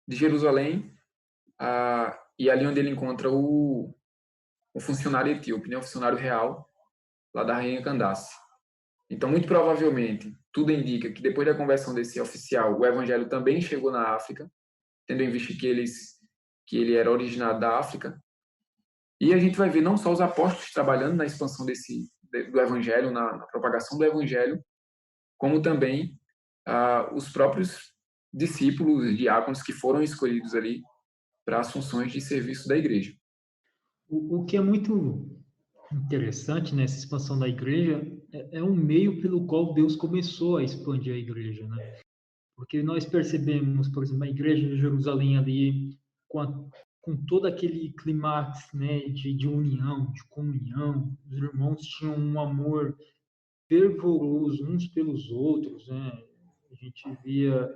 Jerusalém, e ali onde ele encontra o funcionário etíope, né, o funcionário real lá da rainha Candace. Então, muito provavelmente, tudo indica que depois da conversão desse oficial, o evangelho também chegou na África, tendo em vista que ele era originado da África. E a gente vai ver não só os apóstolos trabalhando na expansão do evangelho, na propagação do evangelho, como também os próprios discípulos, diáconos que foram escolhidos ali para as funções de serviço da igreja. O que é muito interessante nessa expansão da igreja é um meio pelo qual Deus começou a expandir a igreja, né? Porque nós percebemos, por exemplo, a igreja de Jerusalém ali com todo aquele clímax, né, de união, de comunhão, os irmãos tinham um amor fervoroso uns pelos outros, né? A gente via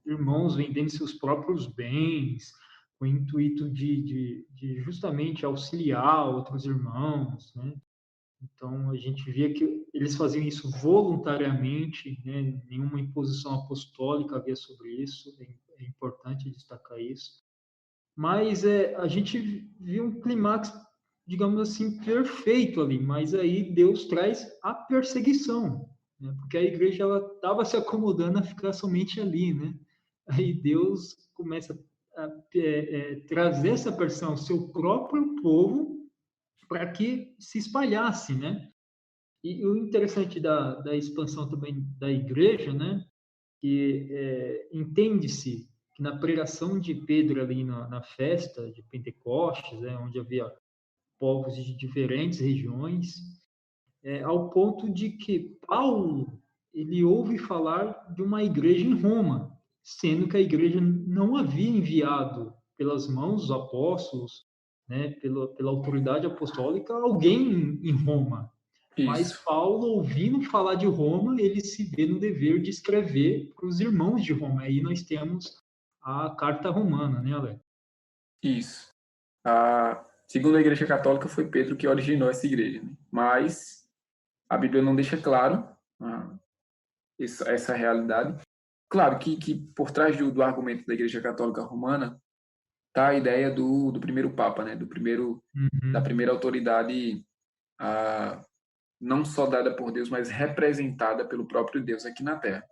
irmãos vendendo seus próprios bens com o intuito de justamente auxiliar outros irmãos, né? Então, a gente via que eles faziam isso voluntariamente, né? Nenhuma imposição apostólica havia sobre isso, é importante destacar isso. mas a gente viu um clímax, digamos assim, perfeito ali, mas aí Deus traz a perseguição, né? Porque a igreja estava se acomodando a ficar somente ali, né? Aí Deus começa a trazer essa perseguição ao seu próprio povo para que se espalhasse, né? E o interessante da expansão também da igreja, né? Que entende-se que na pregação de Pedro ali na festa de Pentecostes, né, onde havia povos de diferentes regiões, ao ponto de que Paulo ele ouve falar de uma igreja em Roma, sendo que a igreja não havia enviado pelas mãos dos apóstolos, né, pela autoridade apostólica, alguém em Roma. Mas Isso, Paulo, ouvindo falar de Roma, ele se vê no dever de escrever para os irmãos de Roma. Aí nós temos a carta romana, né, Alex? isso. Segundo a Igreja Católica, foi Pedro que originou essa igreja, né? Mas a Bíblia não deixa claro essa realidade. Claro que por trás do argumento da Igreja Católica Romana está a ideia do primeiro Papa, né? Da Uhum. primeira autoridade, não só dada por Deus, mas representada pelo próprio Deus aqui na Terra.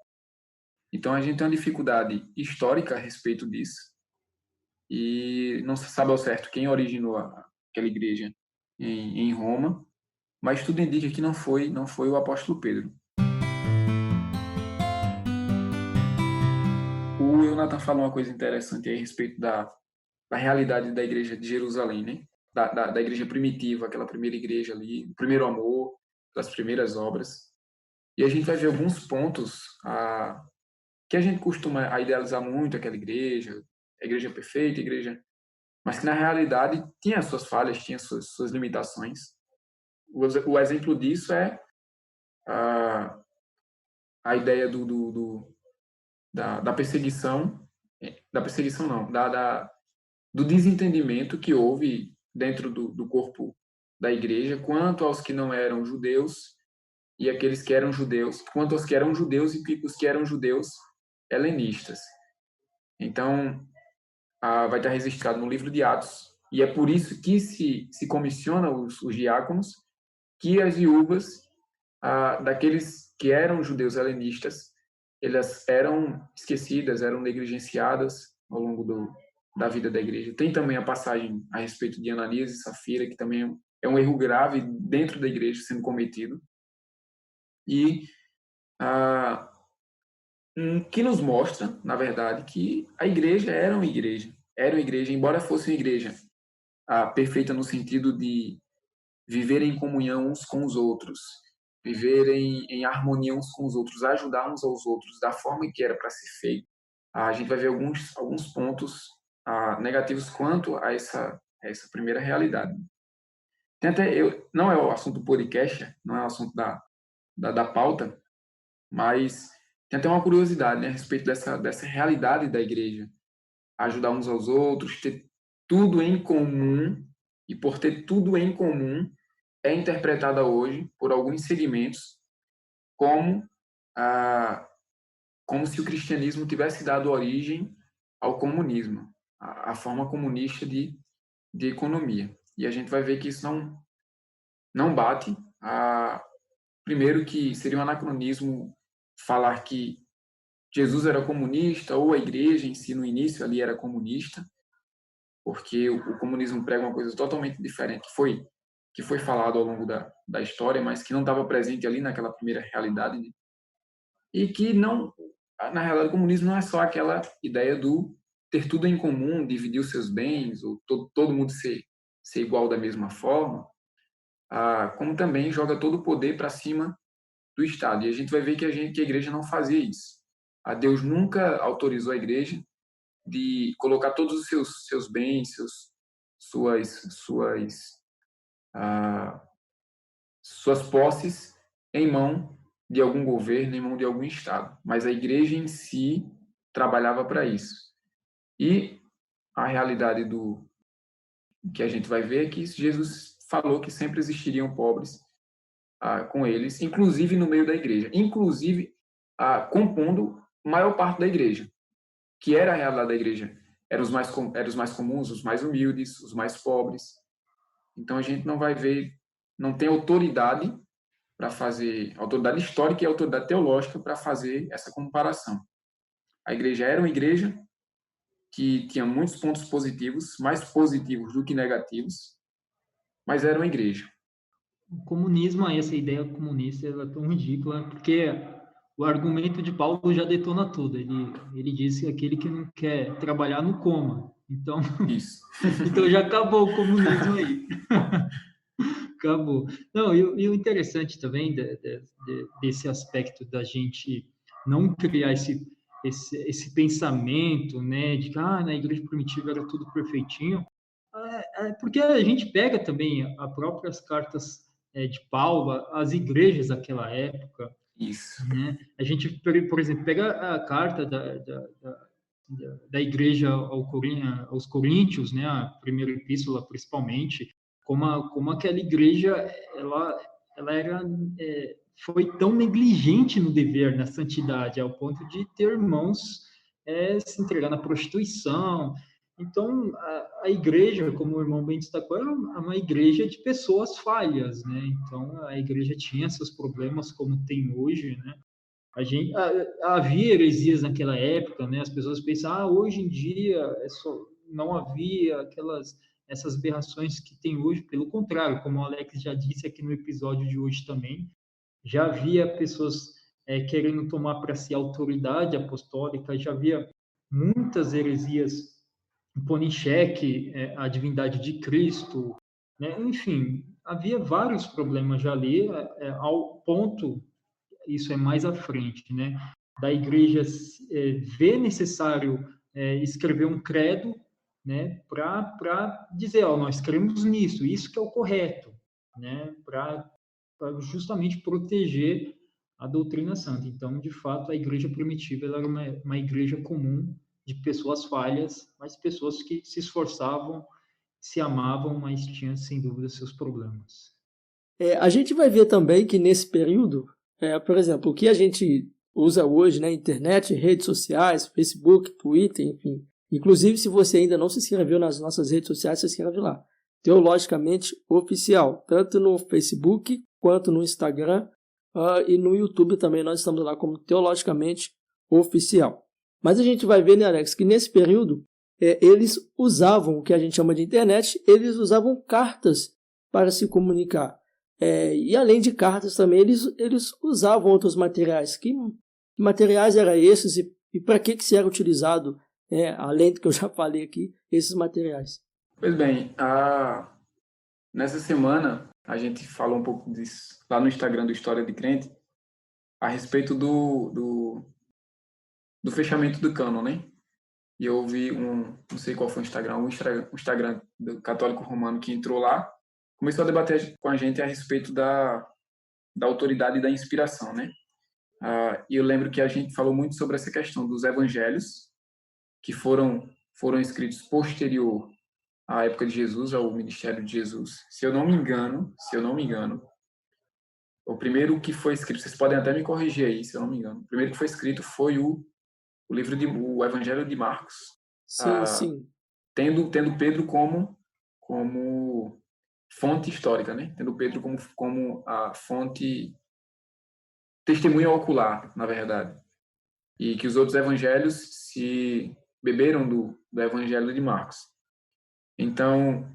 Então a gente tem uma dificuldade histórica a respeito disso e não se sabe ao certo quem originou aquela igreja em Roma, mas tudo indica que não foi o apóstolo Pedro. O Jonathan falou uma coisa interessante aí a respeito da realidade da igreja de Jerusalém, né? Da igreja primitiva, aquela primeira igreja ali, o primeiro amor, das primeiras obras. E a gente vai ver alguns pontos que a gente costuma idealizar muito aquela igreja, a igreja perfeita, a igreja, mas que na realidade tinha suas falhas, tinha suas limitações. O exemplo disso é a ideia da perseguição, da perseguição não, do desentendimento que houve dentro do corpo da igreja quanto aos que não eram judeus e aqueles que eram judeus, quanto aos que eram judeus e os que eram judeus helenistas. Então, vai estar registrado no livro de Atos, e é por isso que se comissiona os diáconos que as viúvas daqueles que eram judeus helenistas, elas eram esquecidas, eram negligenciadas ao longo da vida da igreja. Tem também a passagem a respeito de Ananias e Safira, que também é um erro grave dentro da igreja sendo cometido, e que nos mostra, na verdade, que a igreja era uma igreja, embora fosse uma igreja perfeita no sentido de viver em comunhão uns com os outros, viver em harmonia uns com os outros, ajudar uns aos outros da forma que era para ser feito. A gente vai ver alguns pontos negativos quanto a essa primeira realidade. Tem até, não é o assunto do podcast, não é o assunto da pauta, mas tem até uma curiosidade, né, a respeito dessa realidade da igreja. Ajudar uns aos outros, ter tudo em comum, e por ter tudo em comum, é interpretada hoje por alguns segmentos como como se o cristianismo tivesse dado origem ao comunismo, a forma comunista de economia. E a gente vai ver que isso não bate. Primeiro que seria um anacronismo falar que Jesus era comunista ou a igreja em si no início ali era comunista, porque o comunismo prega uma coisa totalmente diferente que foi falado ao longo da história, mas que não estava presente ali naquela primeira realidade, né? E que não, na realidade, o comunismo não é só aquela ideia do ter tudo em comum, dividir os seus bens, ou todo mundo ser igual da mesma forma, como também joga todo o poder para cima do Estado. E a gente vai ver que a igreja não fazia isso. Deus nunca autorizou a igreja de colocar todos os seus bens, suas posses em mão de algum governo, em mão de algum Estado. Mas a igreja em si trabalhava para isso. E a realidade do que a gente vai ver é que Jesus falou que sempre existiriam pobres com eles, inclusive no meio da igreja, inclusive compondo a maior parte da igreja, que era a realidade da igreja. eram os mais comuns, os mais humildes, os mais pobres. Então a gente não vai ver, não tem autoridade para fazer, autoridade histórica e autoridade teológica para fazer essa comparação. A igreja era uma igreja que tinha muitos pontos positivos, mais positivos do que negativos, mas era uma igreja. O comunismo, essa ideia comunista, ela é tão ridícula, porque o argumento de Paulo já detona tudo. Ele disse que aquele que não quer trabalhar não coma. Então, Isso. então já acabou o comunismo aí. Acabou. Não, e o interessante também desse aspecto da gente não criar esse pensamento, né, de que na igreja primitiva era tudo perfeitinho, porque a gente pega também as próprias cartas de Paulo, as igrejas daquela época, Isso. né? A gente, por exemplo, pega a carta da igreja aos Coríntios, né, a primeira epístola principalmente, como aquela igreja ela era foi tão negligente no dever, na santidade, ao ponto de ter irmãos se entregar na prostituição. Então, a igreja, como o irmão bem destacou, era uma igreja de pessoas falhas, né? Então, a igreja tinha seus problemas, como tem hoje, né? Havia heresias naquela época, né? As pessoas pensam, hoje em dia não havia essas aberrações que tem hoje. Pelo contrário, como o Alex já disse aqui no episódio de hoje também, já havia pessoas querendo tomar para si a autoridade apostólica, já havia muitas heresias pondo em xeque a divindade de Cristo, né? Enfim, havia vários problemas já ali, ao ponto, isso é mais à frente, né? Da igreja ver necessário escrever um credo, né? Para dizer, nós cremos nisso, isso que é o correto, né? Para justamente proteger a doutrina santa. Então, de fato, a igreja primitiva ela era uma igreja comum de pessoas falhas, mas pessoas que se esforçavam, se amavam, mas tinham, sem dúvida, seus problemas. A gente vai ver também que nesse período, por exemplo, o que a gente usa hoje, né, internet, redes sociais, Facebook, Twitter, enfim. Inclusive, se você ainda não se inscreveu nas nossas redes sociais, se inscreve lá. Teologicamente Oficial, tanto no Facebook quanto no Instagram e no YouTube também nós estamos lá como Teologicamente Oficial. Mas a gente vai ver, né, Alex, que nesse período eles usavam o que a gente chama de internet, eles usavam cartas para se comunicar. E além de cartas também, eles usavam outros materiais. Que materiais eram esses e para que se era utilizado, além do que eu já falei aqui, esses materiais? Pois bem, nessa semana a gente falou um pouco disso lá no Instagram do História de Crente, a respeito do fechamento do cânon, né? E eu ouvi não sei qual foi o Instagram do Católico Romano que entrou lá, começou a debater com a gente a respeito da autoridade e da inspiração, né? E eu lembro que a gente falou muito sobre essa questão dos evangelhos, que foram escritos posterior à época de Jesus, ao ministério de Jesus. Se eu não me engano, o primeiro que foi escrito, vocês podem até me corrigir aí, se eu não me engano, o primeiro que foi escrito foi o Evangelho de Marcos. Sim, sim. Tendo Pedro como fonte histórica, né? Tendo Pedro como a fonte testemunha ocular, na verdade. E que os outros evangelhos se beberam do Evangelho de Marcos. Então,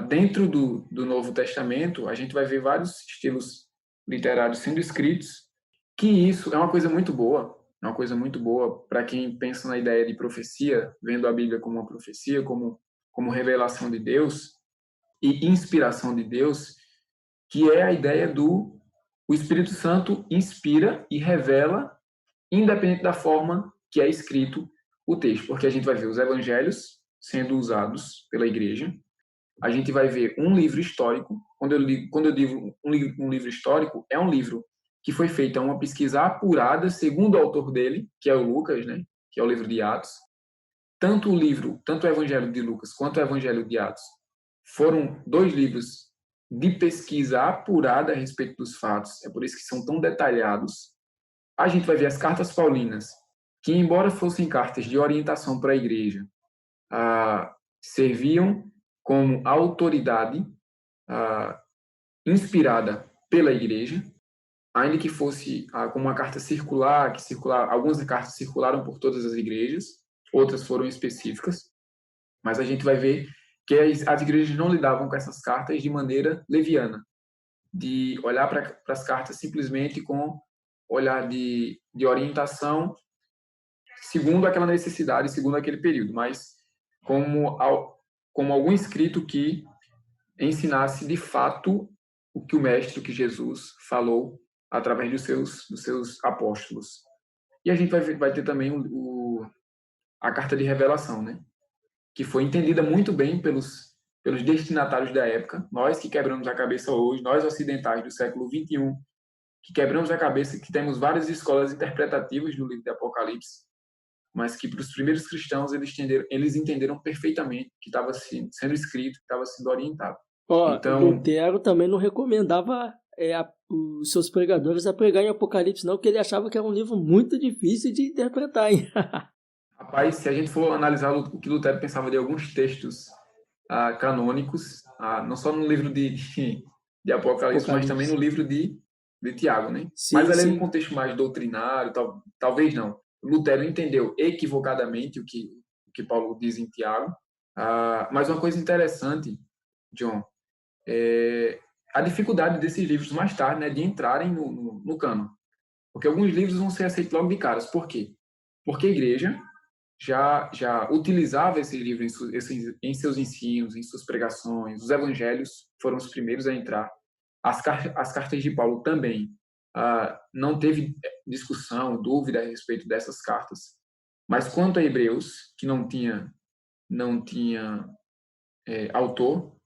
dentro do Novo Testamento, a gente vai ver vários estilos literários sendo escritos, que isso é uma coisa muito boa. É uma coisa muito boa para quem pensa na ideia de profecia, vendo a Bíblia como uma profecia, como revelação de Deus e inspiração de Deus, que é a ideia o Espírito Santo inspira e revela, independente da forma que é escrito o texto, porque a gente vai ver os evangelhos sendo usados pela igreja, a gente vai ver um livro histórico. Quando eu digo um livro histórico, é um livro que foi feita uma pesquisa apurada segundo o autor dele, que é o Lucas, né, que é o livro de Atos. Tanto o Evangelho de Lucas quanto o Evangelho de Atos foram 2 livros de pesquisa apurada a respeito dos fatos, é por isso que são tão detalhados. A gente vai ver as cartas paulinas, que embora fossem cartas de orientação para a igreja, serviam como autoridade inspirada pela igreja, ainda que fosse como uma carta circular, algumas cartas circularam por todas as igrejas, outras foram específicas, mas a gente vai ver que as igrejas não lidavam com essas cartas de maneira leviana, de olhar para as cartas simplesmente com olhar de orientação segundo aquela necessidade, segundo aquele período, mas como algum escrito que ensinasse de fato o que o Mestre, o que Jesus falou através dos seus apóstolos. E a gente vai ter também a carta de revelação, né? Que foi entendida muito bem pelos destinatários da época, nós que quebramos a cabeça hoje, nós ocidentais do século XXI, que quebramos a cabeça, que temos várias escolas interpretativas do livro de Apocalipse, mas que para os primeiros cristãos eles entenderam perfeitamente o que estava sendo escrito, que estava sendo orientado. Então, Lutero também não recomendava os seus pregadores a pregar em Apocalipse, não, porque ele achava que era um livro muito difícil de interpretar. Hein? Rapaz, se a gente for analisar o que Lutero pensava de alguns textos canônicos, não só no livro de Apocalipse, mas também no livro de Tiago, né? Sim, mas ali no contexto mais doutrinário, talvez não. Lutero entendeu equivocadamente o que Paulo diz em Tiago. Mas uma coisa interessante, John, a dificuldade desses livros mais tarde, né, de entrarem no cânon. Porque alguns livros vão ser aceitos logo de caras. Por quê? Porque a igreja já utilizava esse livro em seus ensinos, em suas pregações. Os evangelhos foram os primeiros a entrar. As cartas de Paulo também. Não teve discussão, dúvida a respeito dessas cartas. Mas quanto a Hebreus, que não tinha autor,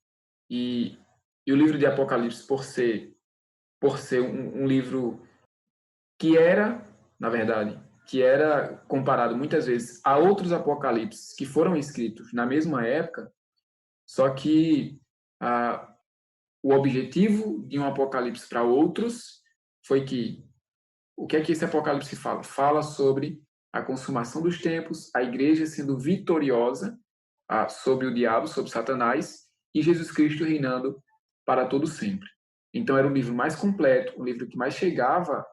e o livro de Apocalipse, por ser um livro que era, na verdade, comparado muitas vezes a outros apocalipses que foram escritos na mesma época, só que o objetivo de um apocalipse para outros foi que o que é que esse apocalipse fala? Fala sobre a consumação dos tempos, a igreja sendo vitoriosa sobre o diabo, sobre Satanás, e Jesus Cristo reinando para todo sempre. Então era um livro mais completo, um livro que mais chegava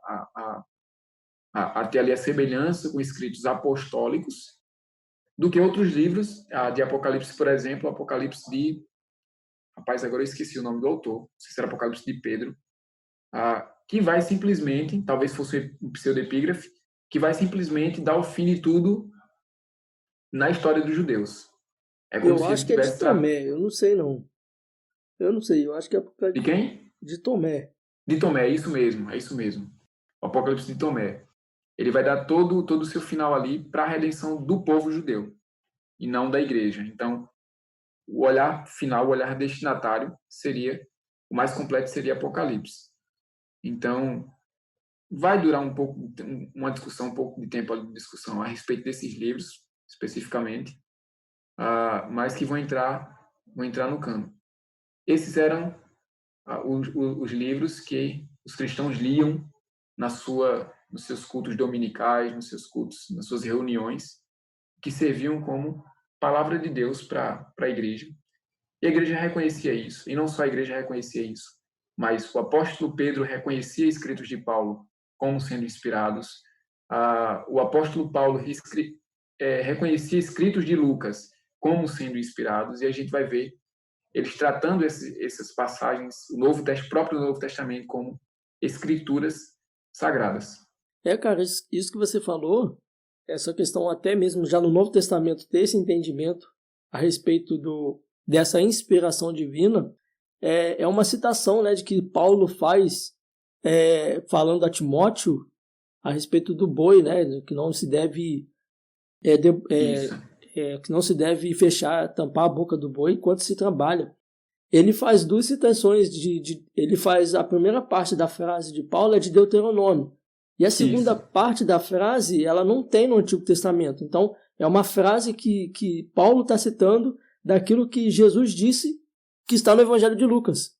a ter ali a semelhança com escritos apostólicos do que outros livros de Apocalipse, por exemplo, o Apocalipse de... Rapaz, agora eu esqueci o nome do autor, não sei se era Apocalipse de Pedro, que vai simplesmente, talvez fosse um pseudepígrafe, que vai simplesmente dar o fim de tudo na história dos judeus. Eu acho que é de Tomé, eu não sei não. Eu não sei, eu acho que é Apocalipse... De quem? De Tomé. De Tomé, é isso mesmo. O Apocalipse de Tomé. Ele vai dar todo o seu final ali para a redenção do povo judeu, e não da igreja. Então, o olhar final, o olhar destinatário, o mais completo seria Apocalipse. Então, vai durar um pouco de tempo de discussão a respeito desses livros, especificamente, mas que vão entrar no cânon. Esses eram os livros que os cristãos liam nos seus cultos dominicais, nos seus cultos, nas suas reuniões, que serviam como palavra de Deus para a igreja. E a igreja reconhecia isso, e não só a igreja reconhecia isso, mas o apóstolo Pedro reconhecia escritos de Paulo como sendo inspirados. O apóstolo Paulo reconhecia escritos de Lucas como sendo inspirados, e a gente vai ver eles tratando essas passagens, o próprio Novo Testamento, como escrituras sagradas. Cara, isso que você falou, essa questão até mesmo já no Novo Testamento, desse entendimento a respeito dessa inspiração divina, é uma citação, né, de que Paulo faz falando a Timóteo a respeito do boi, né, que não se deve que não se deve tampar a boca do boi enquanto se trabalha. Ele faz duas citações, ele faz a primeira parte da frase de Paulo é de Deuteronômio, e a segunda parte da frase ela não tem no Antigo Testamento. Então é uma frase que Paulo está citando daquilo que Jesus disse que está no Evangelho de Lucas.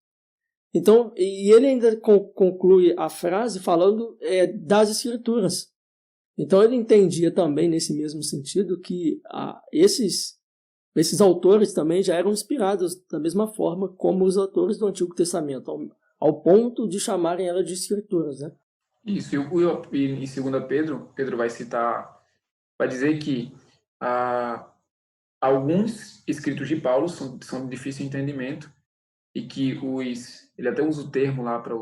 Então, e ele ainda conclui a frase falando das Escrituras. Então ele entendia também nesse mesmo sentido que esses esses autores também já eram inspirados da mesma forma como os autores do Antigo Testamento, ao ponto de chamarem ela de escrituras, né? Isso, e em 2 Pedro, Pedro vai dizer que alguns escritos de Paulo são de difícil entendimento e que ele até usa o termo lá para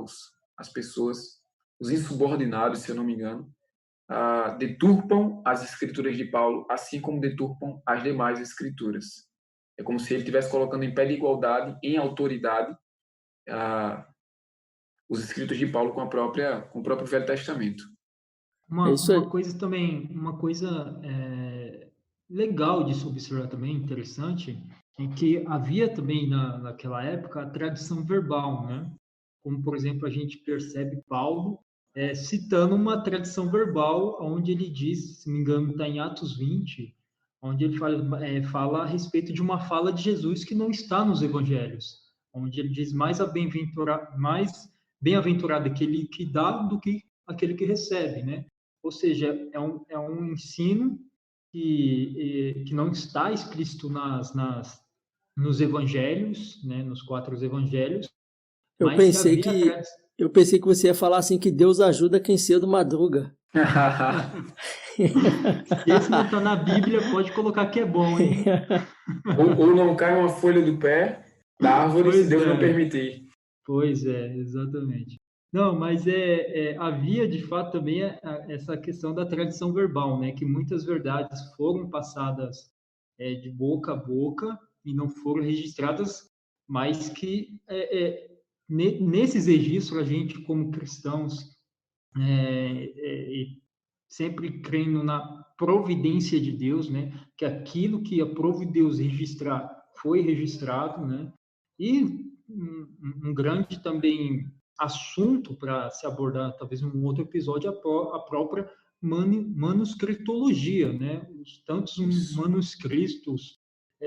as pessoas, os insubordinados, se eu não me engano, deturpam as escrituras de Paulo, assim como deturpam as demais escrituras. É como se ele estivesse colocando em pé de igualdade, em autoridade, os escritos de Paulo com o próprio Velho Testamento. É isso aí. Uma coisa legal de se observar também, interessante, é que havia também naquela época a tradição verbal, né? Como, por exemplo, a gente percebe Paulo citando uma tradição verbal, onde ele diz, se não me engano, está em Atos 20, onde ele fala a respeito de uma fala de Jesus que não está nos evangelhos, onde ele diz mais bem-aventurado aquele que dá do que aquele que recebe, né? Ou seja, é um ensino que não está explícito nos evangelhos, né, nos 4 evangelhos, Eu mas pensei que você ia falar assim, que Deus ajuda quem cedo madruga. Se esse não está na Bíblia, pode colocar que é bom, hein? ou não cai uma folha do pé da árvore, se Deus não permitir. Pois é, exatamente. Não, mas havia de fato também essa questão da tradição verbal, né? Que muitas verdades foram passadas de boca a boca e não foram registradas, mas que nesses registros a gente, como cristãos, sempre crendo na providência de Deus, né? Que aquilo que aprove Deus registrar foi registrado, né? E um grande também assunto para se abordar, talvez em um outro episódio, a própria manuscritologia, né? Tantos manuscritos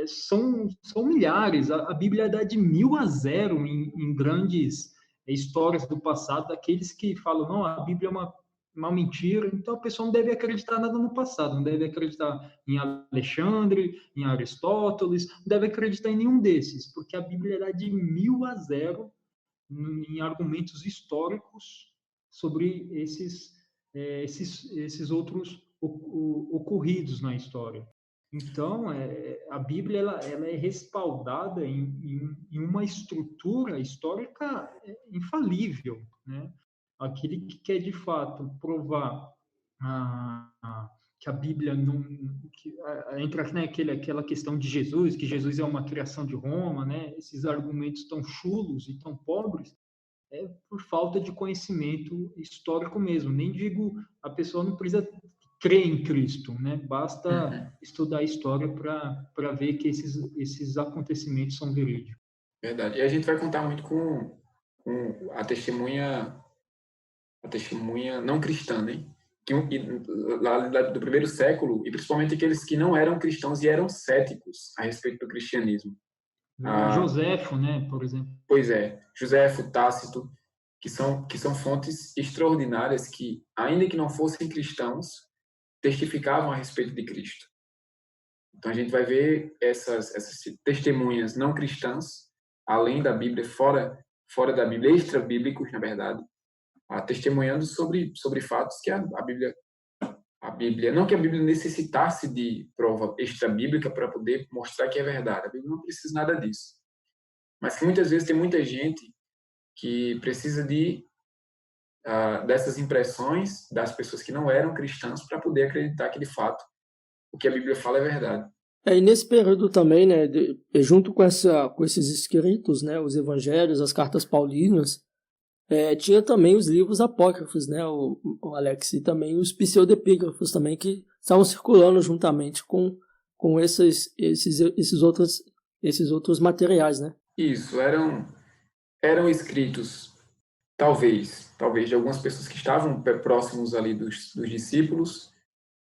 são milhares. A Bíblia dá de 1000 a 0 em grandes histórias do passado, daqueles que falam, não, a Bíblia é uma mentira, então a pessoa não deve acreditar nada no passado, não deve acreditar em Alexandre, em Aristóteles, não deve acreditar em nenhum desses, porque a Bíblia dá de 1000 a 0 em argumentos históricos sobre esses outros ocorridos na história. Então, a Bíblia ela é respaldada em uma estrutura histórica infalível, né? Aquele que quer, de fato, provar que a Bíblia não... entra aquela questão de Jesus, que Jesus é uma criação de Roma, né? Esses argumentos tão chulos e tão pobres, por falta de conhecimento histórico mesmo. Nem digo, a pessoa não precisa crer em Cristo, né? Basta estudar a história para ver que esses acontecimentos são verídicos. Verdade. E a gente vai contar muito com a testemunha não cristã, né? Lá do primeiro século, e principalmente aqueles que não eram cristãos e eram céticos a respeito do cristianismo. Joséfo, né, por exemplo. Pois é, Joséfo, Tácito, que são fontes extraordinárias que, ainda que não fossem cristãos, testificavam a respeito de Cristo. Então a gente vai ver essas testemunhas não cristãs, além da Bíblia, fora da Bíblia, extra-bíblicos, na verdade, testemunhando sobre fatos que a Bíblia, não que a Bíblia necessitasse de prova extra-bíblica para poder mostrar que é verdade, a Bíblia não precisa nada disso, mas que muitas vezes tem muita gente que precisa dessas impressões das pessoas que não eram cristãs para poder acreditar que, de fato, o que a Bíblia fala é verdade. E nesse período também, né, junto com esses escritos, né, os evangelhos, as cartas paulinas, tinha também os livros apócrifos, né, o Alex, e também os pseudepígrafos também, que estavam circulando juntamente com esses outros materiais, né? Isso, eram escritos, talvez de algumas pessoas que estavam próximos ali dos discípulos,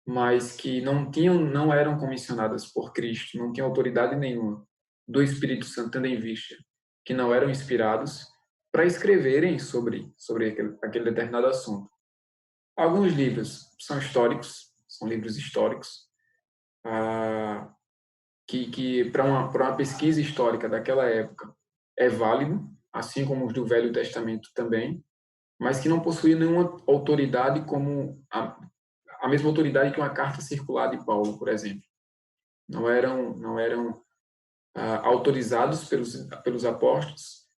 mas que não eram comissionadas por Cristo, não tinham autoridade nenhuma do Espírito Santo, tendo em vista que não eram inspirados para escreverem sobre aquele determinado assunto. Alguns livros são livros históricos, que para uma pesquisa histórica daquela época é válido, assim como os do Velho Testamento também, mas que não possuía nenhuma autoridade como a mesma autoridade que uma carta circular de Paulo, por exemplo. Não eram autorizados pelos apóstolos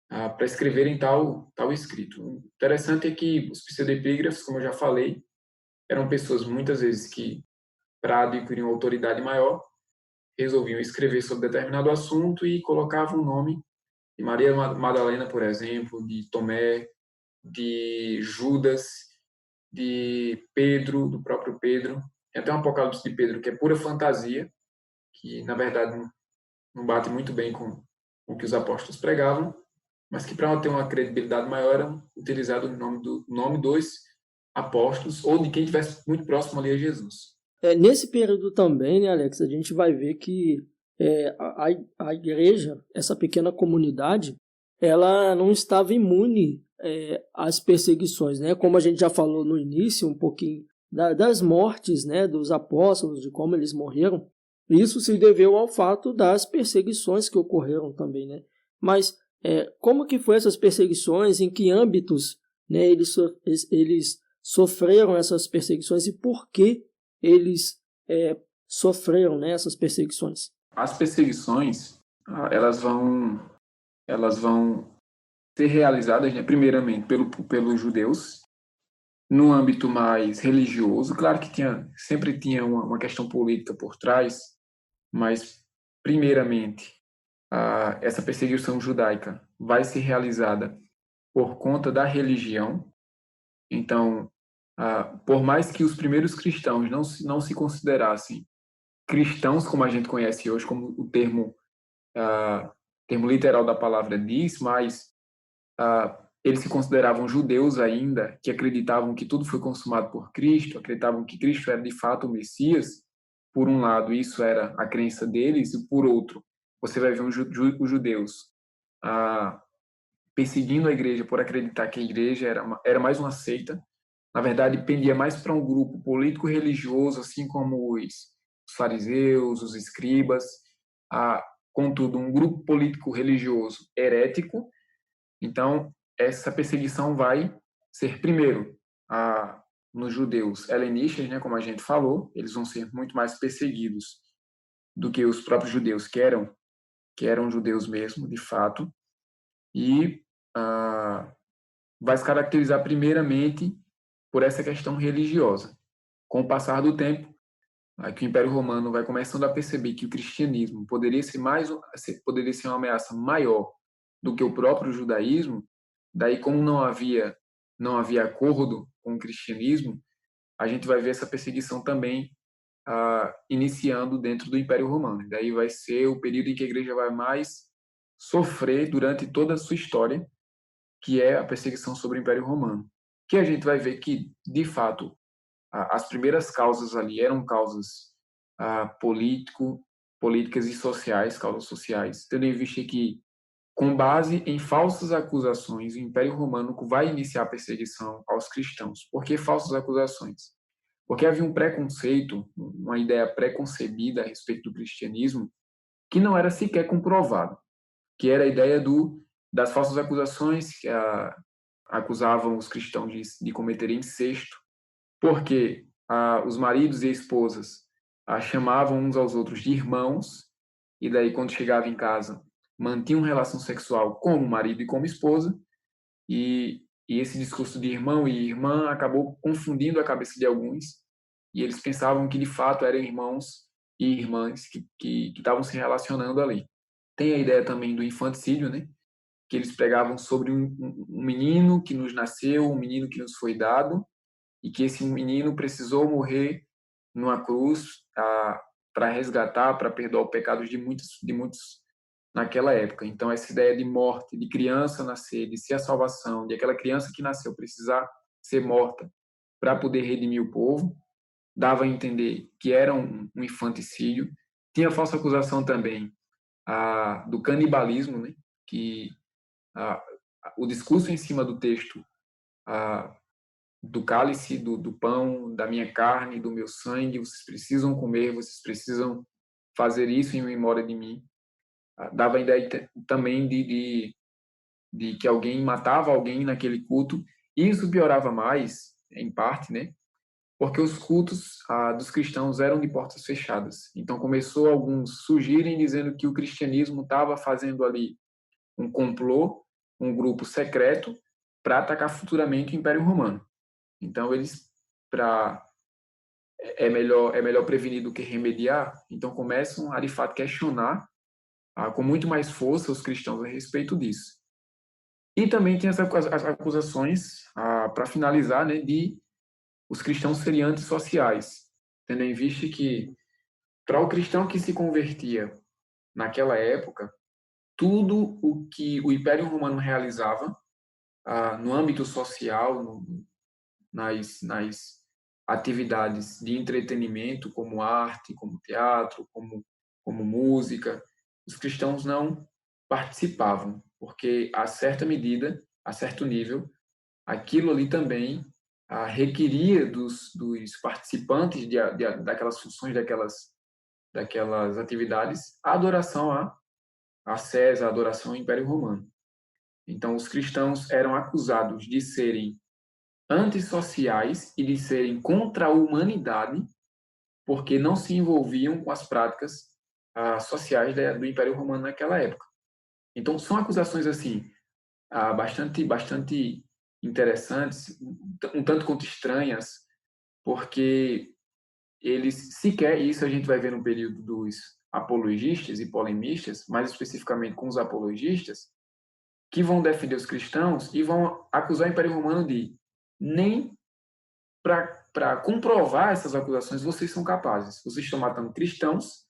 para escreverem tal escrito. O interessante é que os pseudepígrafos, como eu já falei, eram pessoas muitas vezes que, para adquirir uma autoridade maior, resolviam escrever sobre determinado assunto e colocavam o nome de Maria Madalena, por exemplo, de Tomé, de Judas, de Pedro, do próprio Pedro. Tem até um Apocalipse de Pedro que é pura fantasia, que na verdade não bate muito bem com o que os apóstolos pregavam, mas que para ter uma credibilidade maior era utilizado o nome dos apóstolos ou de quem estivesse muito próximo ali a Jesus. Nesse período também, né, Alex, a gente vai ver que a igreja, essa pequena comunidade, ela não estava imune às perseguições, né? Como a gente já falou no início, um pouquinho das mortes, né, dos apóstolos, de como eles morreram. Isso se deveu ao fato das perseguições que ocorreram também, né? Mas como que foi essas perseguições, em que âmbitos, né, eles sofreram essas perseguições e por que eles sofreram, né, essas perseguições? As perseguições, elas vão ser realizadas, né, primeiramente pelos judeus, no âmbito mais religioso. Claro que sempre tinha uma questão política por trás, mas primeiramente essa perseguição judaica vai ser realizada por conta da religião. Então, por mais que os primeiros cristãos não se considerassem cristãos como a gente conhece hoje, como o termo literal da palavra diz, mas eles se consideravam judeus ainda, que acreditavam que tudo foi consumado por Cristo, acreditavam que Cristo era de fato o Messias. Por um lado, isso era a crença deles, e por outro, você vai ver os judeus perseguindo a igreja por acreditar que a igreja era mais uma seita. Na verdade, pendia mais para um grupo político-religioso, assim como os fariseus, os escribas, contudo, um grupo político-religioso herético. Então, essa perseguição vai ser, primeiro, nos judeus helenistas, né, como a gente falou, eles vão ser muito mais perseguidos do que os próprios judeus que eram judeus mesmo, de fato, e vai se caracterizar primeiramente por essa questão religiosa. Com o passar do tempo, que o Império Romano vai começando a perceber que o cristianismo poderia ser uma ameaça maior do que o próprio judaísmo. Daí, como não havia acordo com o cristianismo, a gente vai ver essa perseguição também iniciando dentro do Império Romano. Daí vai ser o período em que a igreja vai mais sofrer durante toda a sua história, que é a perseguição sobre o Império Romano. Que a gente vai ver que, de fato, as primeiras causas ali eram causas políticas e sociais, causas sociais, tendo em vista que, com base em falsas acusações, o Império Romano vai iniciar a perseguição aos cristãos. Por que falsas acusações? Porque havia um preconceito, uma ideia preconcebida a respeito do cristianismo, que não era sequer comprovado, que era a ideia das falsas acusações que acusavam os cristãos de cometerem incesto, porque os maridos e esposas chamavam uns aos outros de irmãos, e daí, quando chegava em casa, mantinham relação sexual como marido e como esposa, e esse discurso de irmão e irmã acabou confundindo a cabeça de alguns, e eles pensavam que, de fato, eram irmãos e irmãs que estavam se relacionando ali. Tem a ideia também do infanticídio, né? Que eles pregavam sobre um menino que nos nasceu, um menino que nos foi dado, e que esse menino precisou morrer numa cruz para resgatar, para perdoar os pecados de muitos naquela época. Então, essa ideia de morte, de criança nascer, de ser a salvação, de aquela criança que nasceu precisar ser morta para poder redimir o povo, dava a entender que era um infanticídio. Tinha a falsa acusação também do canibalismo, né? Que o discurso em cima do texto do cálice, do pão, da minha carne, do meu sangue, vocês precisam comer, vocês precisam fazer isso em memória de mim. Dava a ideia também de que alguém matava alguém naquele culto. Isso piorava mais, em parte, né? Porque os cultos dos cristãos eram de portas fechadas. Então começou alguns surgirem dizendo que o cristianismo estava fazendo ali um complô, um grupo secreto para atacar futuramente o Império Romano. Então eles é melhor prevenir do que remediar. Então começam a de fato questionar com muito mais força os cristãos a respeito disso. E também tem as acusações, para finalizar, né, de os cristãos serem antissociais, tendo em vista que, para o cristão que se convertia naquela época, tudo o que o Império Romano realizava no âmbito social, nas atividades de entretenimento, como arte, como teatro, como música, os cristãos não participavam, porque a certa medida, a certo nível, aquilo ali também requeria dos participantes daquelas funções, daquelas atividades, a adoração a César, a adoração ao Império Romano. Então, os cristãos eram acusados de serem antissociais e de serem contra a humanidade, porque não se envolviam com as práticas sociais do Império Romano naquela época. Então, são acusações assim bastante interessantes, um tanto quanto estranhas, porque eles sequer, isso a gente vai ver no período dos apologistas e polemistas, mais especificamente com os apologistas, que vão defender os cristãos e vão acusar o Império Romano de nem para comprovar essas acusações vocês são capazes. Vocês estão matando cristãos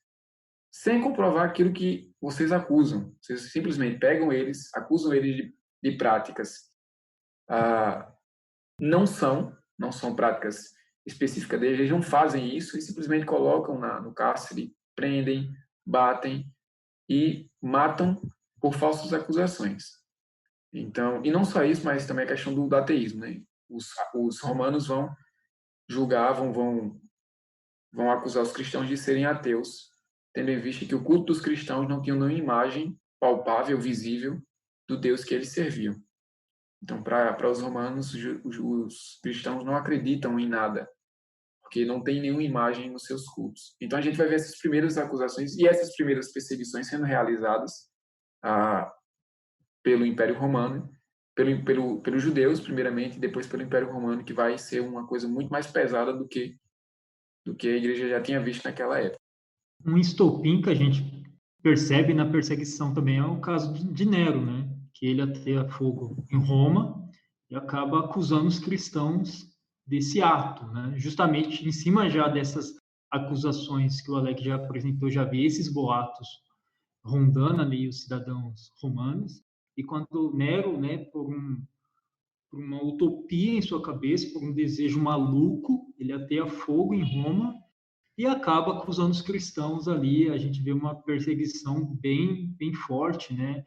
sem comprovar aquilo que vocês acusam. Vocês simplesmente pegam eles, acusam eles de práticas não são práticas específicas deles, eles não fazem isso e simplesmente colocam no cárcere, prendem, batem e matam por falsas acusações. Então, e não só isso, mas também a questão do ateísmo, né? Os romanos vão julgar, vão acusar os cristãos de serem ateus, tendo em vista que o culto dos cristãos não tinha nenhuma imagem palpável, visível do Deus que eles serviam. Então, para os romanos, os cristãos não acreditam em nada, porque não tem nenhuma imagem nos seus cultos. Então, a gente vai ver essas primeiras acusações e essas primeiras perseguições sendo realizadas pelo Império Romano, pelos judeus, primeiramente, e depois pelo Império Romano, que vai ser uma coisa muito mais pesada do que a igreja já tinha visto naquela época. Um estopim que a gente percebe na perseguição também é o caso de Nero, né? Que ele ateia fogo em Roma e acaba acusando os cristãos desse ato, né? Justamente em cima já dessas acusações que o Alex já apresentou, já vê esses boatos rondando ali os cidadãos romanos, e quando Nero, né, por uma utopia em sua cabeça, por um desejo maluco, ele ateia fogo em Roma e acaba acusando os cristãos ali. A gente vê uma perseguição bem forte, né,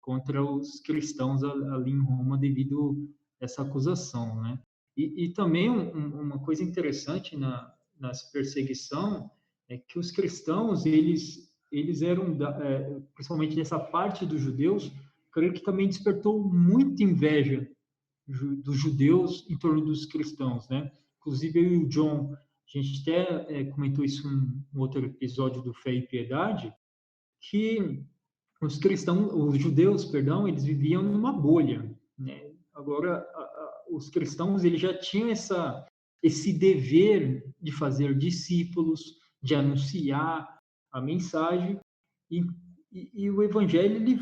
contra os cristãos ali em Roma devido a essa acusação, né? E também uma coisa interessante nessa perseguição é que os cristãos, eles eram, principalmente nessa parte dos judeus, creio que também despertou muita inveja dos judeus em torno dos cristãos, né? Inclusive eu e o John, a gente até comentou isso em um outro episódio do Fé e Piedade, que os judeus, perdão, eles viviam numa bolha, né? Agora, os cristãos, eles já tinham esse dever de fazer discípulos, de anunciar a mensagem, e o evangelho ele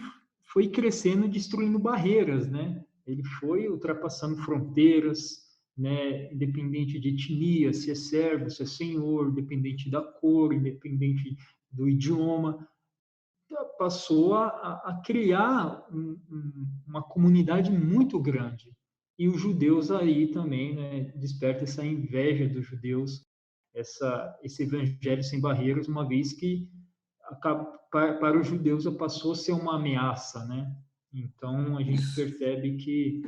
foi crescendo, destruindo barreiras, né? Ele foi ultrapassando fronteiras, né? Independente de etnia, se é servo, se é senhor, independente da cor, independente do idioma, passou a criar uma comunidade muito grande. E os judeus aí também, né, desperta essa inveja dos judeus, esse evangelho sem barreiras, uma vez que para os judeus passou a ser uma ameaça, né? Então a gente percebe que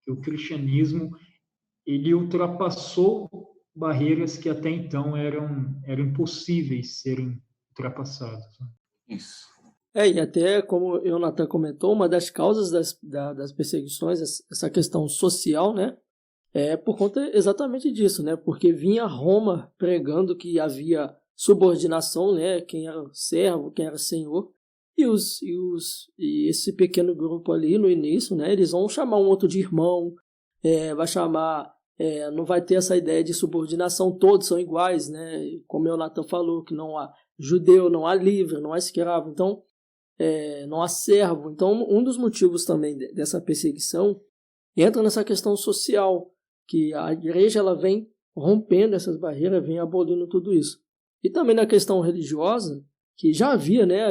o cristianismo ele ultrapassou barreiras que até então eram impossíveis serem ultrapassados. Né? Isso. E até como o Jonathan comentou, uma das causas das perseguições, essa questão social, né? É por conta exatamente disso, né? Porque vinha Roma pregando que havia subordinação, né? Quem era servo, quem era senhor. E esse pequeno grupo ali no início, né? Eles vão chamar um outro de irmão, vai chamar, não vai ter essa ideia de subordinação, todos são iguais, né? Como o Jonathan falou, que não há judeu, não há livre, não há escravo, então não há servo. Então, um dos motivos também dessa perseguição entra nessa questão social, que a igreja ela vem rompendo essas barreiras, vem abolindo tudo isso. E também na questão religiosa, que já havia, né?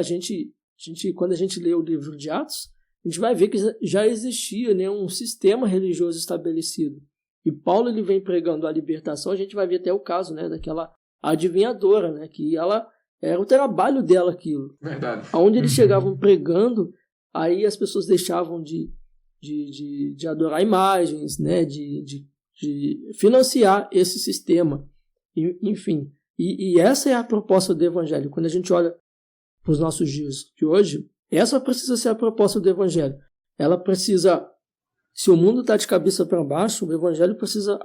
Quando a gente lê o livro de Atos, a gente vai ver que já existia, né, um sistema religioso estabelecido. E Paulo ele vem pregando a libertação, a gente vai ver até o caso, né, daquela adivinhadora, né, que ela era o trabalho dela aquilo. Verdade. Onde eles chegavam pregando, aí as pessoas deixavam de adorar imagens, né, de financiar esse sistema. Enfim, e essa é a proposta do evangelho. Quando a gente olha para os nossos dias de hoje, essa precisa ser a proposta do evangelho. Ela precisa, se o mundo está de cabeça para baixo, o evangelho precisa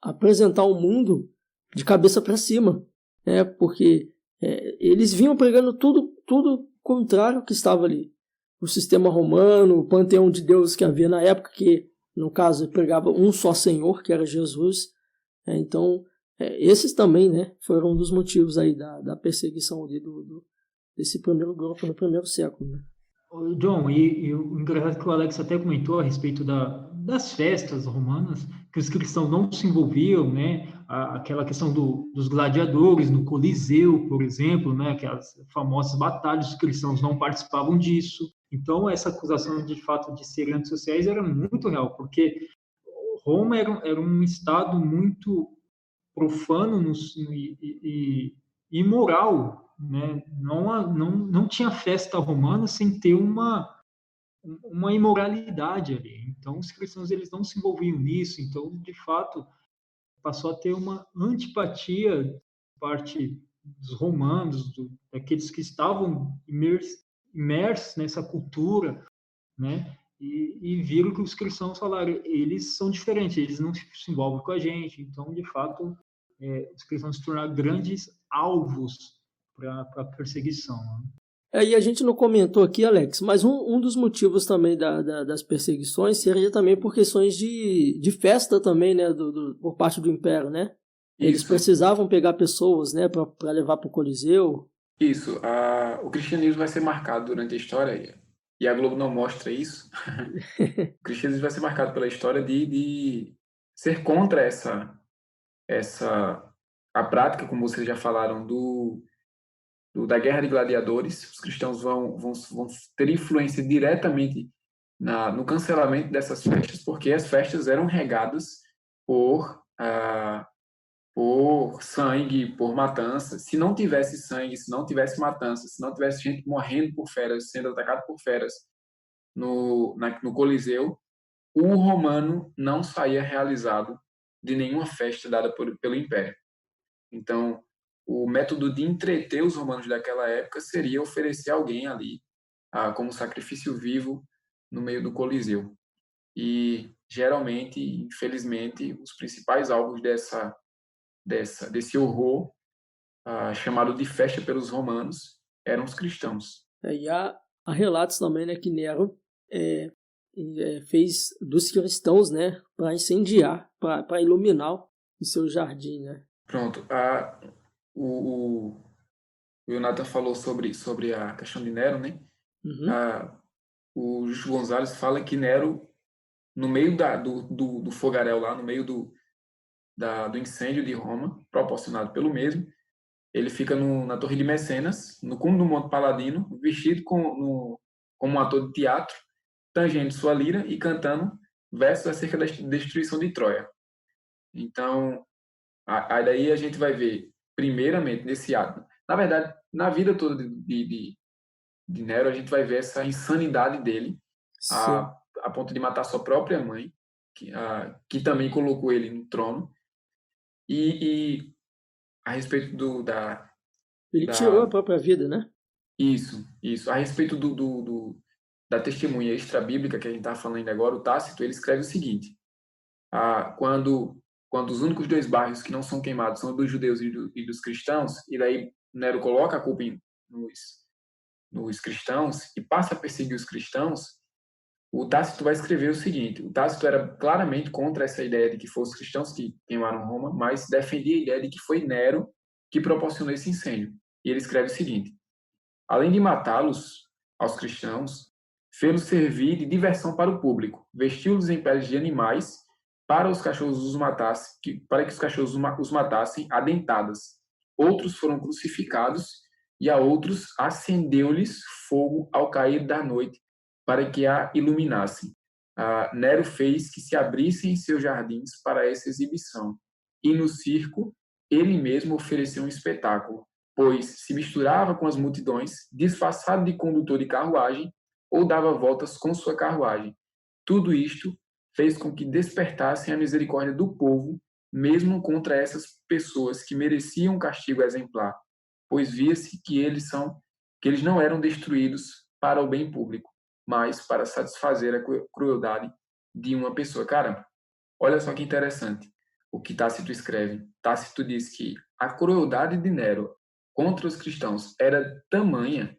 apresentar o mundo de cabeça para cima, né? Porque eles vinham pregando tudo contrário ao que estava ali. O sistema romano, o panteão de deuses que havia na época, que no caso pregava um só Senhor, que era Jesus. Então, esses também, né, foram um dos motivos aí da perseguição ali desse primeiro grupo no primeiro século. Né? John, e o engraçado é que o Alex até comentou a respeito das festas romanas, que os cristãos não se envolviam, né? Aquela questão dos gladiadores no Coliseu, por exemplo, né? Aquelas famosas batalhas, os cristãos não participavam disso. Então, essa acusação de fato de serem antissociais era muito real, porque Roma era um estado muito profano e imoral, né? Não tinha festa romana sem ter uma imoralidade ali. Então, os cristãos eles não se envolviam nisso. Então, de fato, passou a ter uma antipatia por parte dos romanos, daqueles que estavam imersos nessa cultura, né? E viram que os cristãos falaram, eles são diferentes, eles não se envolvem com a gente. Então, de fato, os cristãos se tornaram grandes alvos para a perseguição. Né? E a gente não comentou aqui, Alex, mas um dos motivos também das perseguições seria também por questões de festa também, né, por parte do Império, né? Eles precisavam pegar pessoas, né, para levar para o Coliseu. Isso. O cristianismo vai ser marcado durante a história, e a Globo não mostra isso. O cristianismo vai ser marcado pela história de ser contra a prática, como vocês já falaram, da guerra de gladiadores. Os cristãos vão ter influência diretamente no cancelamento dessas festas, porque as festas eram regadas por sangue, por matança. Se não tivesse sangue, se não tivesse matança, se não tivesse gente morrendo por feras, sendo atacado por feras no Coliseu, o romano não saía realizado de nenhuma festa dada pelo Império. Então, o método de entreter os romanos daquela época seria oferecer alguém ali como sacrifício vivo no meio do Coliseu. E, geralmente, infelizmente, os principais alvos desse horror, chamado de festa pelos romanos, eram os cristãos. E há relatos também, né, que Nero fez dos cristãos, né, para incendiar, para iluminar o seu jardim, né? Pronto. O Jonathan falou sobre a questão de Nero, né? Uhum. O Justo Gonzalez fala que Nero, no meio do fogaréu lá, no meio do incêndio de Roma, proporcionado pelo mesmo, ele fica na Torre de Mecenas, no cume do Monte Paladino, vestido como um ator de teatro, tangendo sua lira e cantando versos acerca da destruição de Troia. Então, aí daí a gente vai ver, primeiramente, nesse ato. Na verdade, na vida toda de Nero, a gente vai ver essa insanidade dele, a ponto de matar sua própria mãe, que também colocou ele no trono. E a respeito Ele tirou a própria vida, né? Isso. A respeito da testemunha extra-bíblica que a gente está falando agora, o Tácito, ele escreve o seguinte: quando os únicos dois bairros que não são queimados são dos judeus e dos cristãos, e daí Nero coloca a culpa nos cristãos e passa a perseguir os cristãos, o Tácito vai escrever o seguinte: o Tácito era claramente contra essa ideia de que foram os cristãos que queimaram Roma, mas defendia a ideia de que foi Nero que proporcionou esse incêndio. E ele escreve o seguinte: além de matá-los, aos cristãos, fê-los servir de diversão para o público, vestiu-los em peles de animais para os cachorros os matassem, para que os cachorros os matassem a dentadas. Outros foram crucificados e a outros acendeu-lhes fogo ao cair da noite para que a iluminassem. Nero fez que se abrissem seus jardins para essa exibição. E no circo, ele mesmo ofereceu um espetáculo, pois se misturava com as multidões, disfarçado de condutor de carruagem, ou dava voltas com sua carruagem. Tudo isto fez com que despertassem a misericórdia do povo, mesmo contra essas pessoas que mereciam um castigo exemplar, pois via-se que eles não eram destruídos para o bem público, mas para satisfazer a crueldade de uma pessoa. Cara, olha só que interessante o que Tácito escreve. Tácito diz que a crueldade de Nero contra os cristãos era tamanha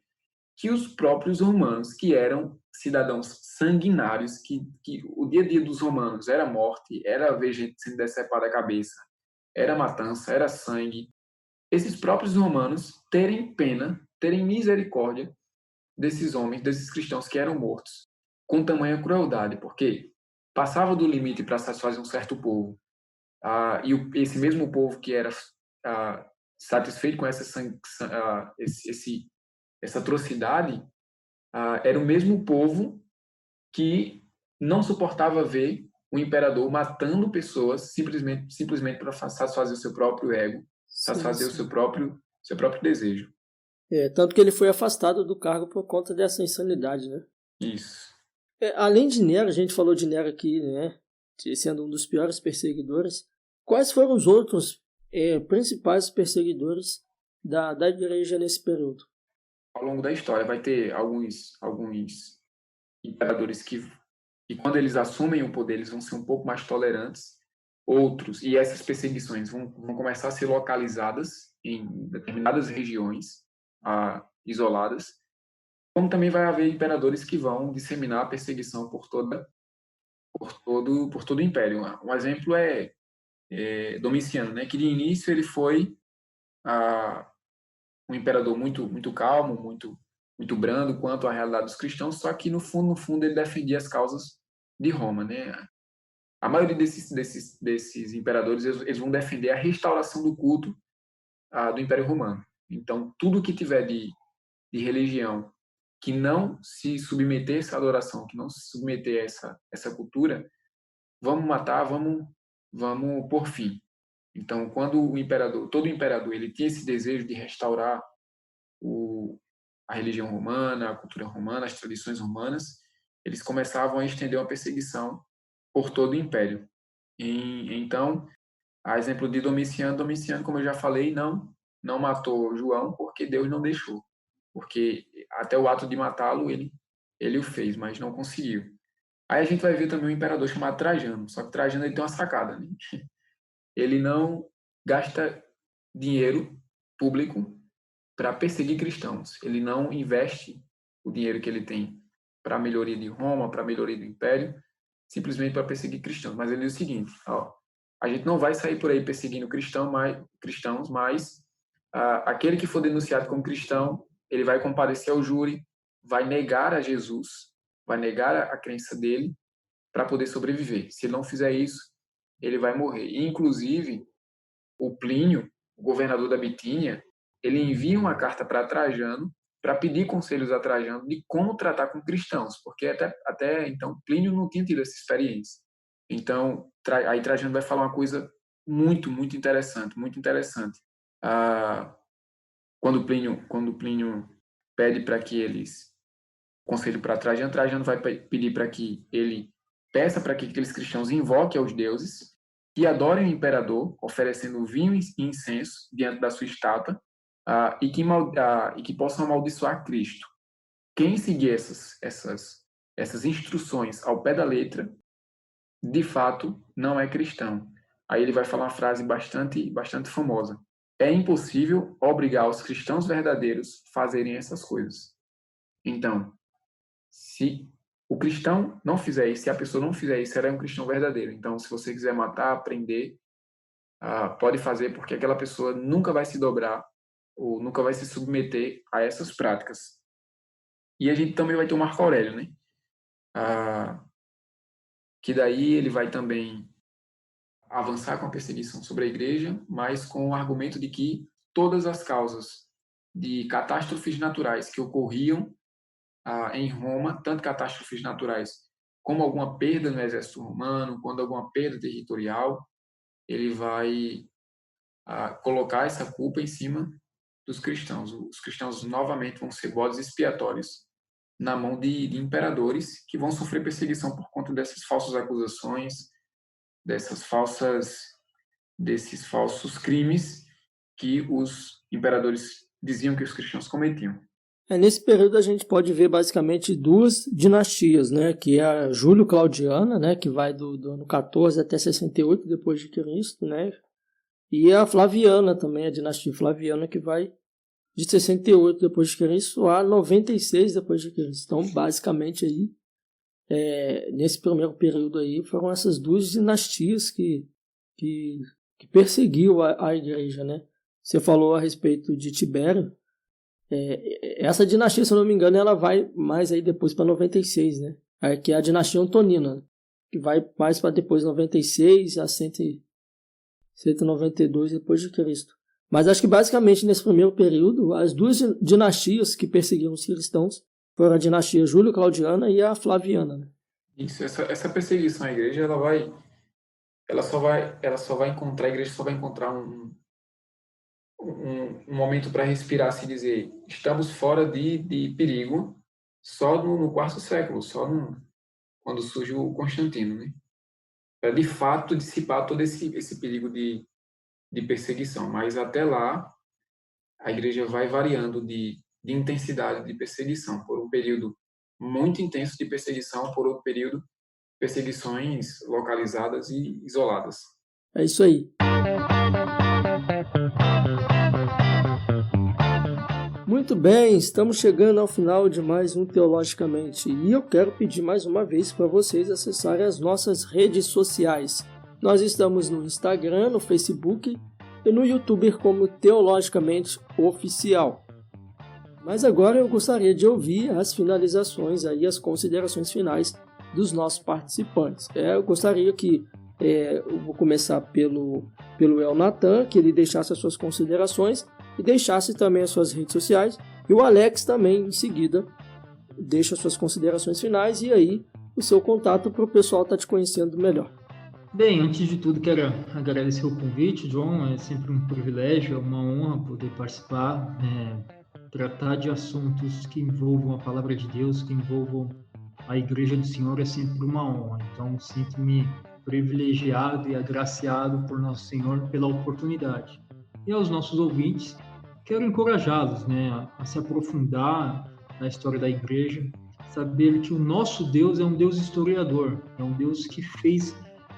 que os próprios romanos, que eram cidadãos sanguinários, que o dia a dia dos romanos era morte, era ver gente sendo decepada a cabeça, era matança, era sangue, esses próprios romanos terem pena, terem misericórdia desses homens, desses cristãos que eram mortos, com tamanha crueldade, porque passava do limite para satisfazer um certo povo, e esse mesmo povo que era satisfeito com essa atrocidade, era o mesmo povo que não suportava ver o imperador matando pessoas simplesmente para satisfazer o seu próprio ego, satisfazer o seu próprio desejo. Tanto que ele foi afastado do cargo por conta dessa insanidade, né? Isso. Além de Nero, a gente falou de Nero aqui, né? Sendo um dos piores perseguidores. Quais foram os outros principais perseguidores da igreja nesse período? Ao longo da história vai ter alguns imperadores que quando eles assumem o poder, eles vão ser um pouco mais tolerantes. Outros, e essas perseguições vão começar a ser localizadas em determinadas regiões isoladas, como também vai haver imperadores que vão disseminar a perseguição por todo o império. Um exemplo é Domiciano, né, que de início ele foi um imperador muito calmo, muito brando quanto à realidade dos cristãos, só que no fundo ele defendia as causas de Roma, né? A maioria desses imperadores eles vão defender a restauração do culto do Império Romano. Então, tudo que tiver de religião que não se submeter à adoração, que não se submeter a essa cultura, vamos matar, vamos por fim. Então, quando todo imperador, ele tinha esse desejo de restaurar a religião romana, a cultura romana, as tradições romanas, eles começavam a estender uma perseguição por todo o império. Então, a exemplo de Domiciano, como eu já falei, não matou João porque Deus não deixou. Porque até o ato de matá-lo, ele o fez, mas não conseguiu. Aí a gente vai ver também um imperador chamado Trajano, só que Trajano ele tem uma sacada, né? Ele não gasta dinheiro público para perseguir cristãos. Ele não investe o dinheiro que ele tem para a melhoria de Roma, para a melhoria do império, simplesmente para perseguir cristãos. Mas ele diz o seguinte: a gente não vai sair por aí perseguindo cristãos, mas aquele que for denunciado como cristão, ele vai comparecer ao júri, vai negar a Jesus, vai negar a crença dele para poder sobreviver. Se ele não fizer isso, ele vai morrer. E, inclusive, o Plínio, o governador da Bitínia, ele envia uma carta para Trajano para pedir conselhos a Trajano de como tratar com cristãos, porque até então Plínio não tinha tido essa experiência. Então, aí Trajano vai falar uma coisa muito interessante. Quando Plínio pede para que eles conselho para Trajano vai pedir para que ele peça para que aqueles cristãos invoquem aos deuses e adorem o imperador, oferecendo vinho e incenso diante da sua estátua, e que possam amaldiçoar Cristo. Quem seguir essas instruções ao pé da letra, de fato, não é cristão. Aí ele vai falar uma frase bastante famosa. É impossível obrigar os cristãos verdadeiros a fazerem essas coisas. Então, se o cristão não fizer isso, se a pessoa não fizer isso, ela é um cristão verdadeiro. Então, se você quiser matar, prender, pode fazer, porque aquela pessoa nunca vai se dobrar ou nunca vai se submeter a essas práticas. E a gente também vai ter o Marco Aurélio, né? Que daí ele vai também avançar com a perseguição sobre a igreja, mas com o argumento de que todas as causas de catástrofes naturais que ocorriam em Roma, tanto catástrofes naturais como alguma perda no exército romano, quando alguma perda territorial, ele vai colocar essa culpa em cima dos cristãos. Os cristãos novamente vão ser bodes expiatórios na mão de imperadores que vão sofrer perseguição por conta dessas falsas acusações, desses falsos crimes que os imperadores diziam que os cristãos cometiam. Nesse período a gente pode ver basicamente duas dinastias, né, que é a Júlio-Claudiana, né, que vai do ano 14 até 68 depois de Cristo, né, e a Flaviana também, a dinastia Flaviana, que vai de 68 depois de Cristo a 96 depois de Cristo. Então, basicamente aí, nesse primeiro período aí, foram essas duas dinastias que perseguiu a igreja, né. Você falou a respeito de Tibério. Essa dinastia, se eu não me engano, ela vai mais aí depois para 96, né? Que é a dinastia Antonina, que vai mais para depois 96 a 192 depois de Cristo. Mas acho que basicamente nesse primeiro período, as duas dinastias que perseguiam os cristãos foram a dinastia Júlio-Claudiana e a Flaviana, né? Isso, essa perseguição à igreja, a igreja só vai encontrar um momento para respirar, se dizer, estamos fora de perigo só no quarto século, quando surge o Constantino, né? Para de fato dissipar todo esse perigo de perseguição. Mas até lá, a igreja vai variando de intensidade de perseguição, por um período muito intenso de perseguição, por outro período, perseguições localizadas e isoladas. É isso aí. Muito bem, estamos chegando ao final de mais um Teologicamente e eu quero pedir mais uma vez para vocês acessarem as nossas redes sociais. Nós estamos no Instagram, no Facebook e no YouTube como Teologicamente Oficial. Mas agora eu gostaria de ouvir as finalizações, aí, as considerações finais dos nossos participantes. Eu gostaria que, eu vou começar pelo El Natan, que ele deixasse as suas considerações e deixasse também as suas redes sociais, e o Alex também em seguida deixa as suas considerações finais e aí o seu contato para o pessoal estar te conhecendo melhor. Bem, antes de tudo quero agradecer o convite, John, é sempre um privilégio, é uma honra poder participar, tratar de assuntos que envolvam a palavra de Deus, que envolvam a Igreja do Senhor é sempre uma honra, então sinto-me privilegiado e agraciado por Nosso Senhor pela oportunidade. E aos nossos ouvintes, quero encorajá-los, a se aprofundar na história da igreja, saber que o nosso Deus é um Deus historiador, é um Deus que fez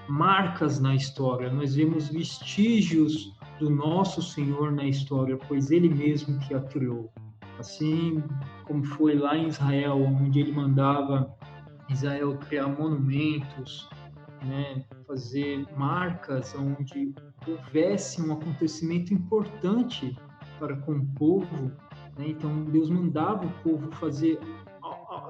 marcas na história. Nós vemos vestígios do nosso Senhor na história, pois Ele mesmo que a criou. Assim como foi lá em Israel, onde Ele mandava Israel criar monumentos, fazer marcas onde houvesse um acontecimento importante para com o povo, Então Deus mandava o povo fazer,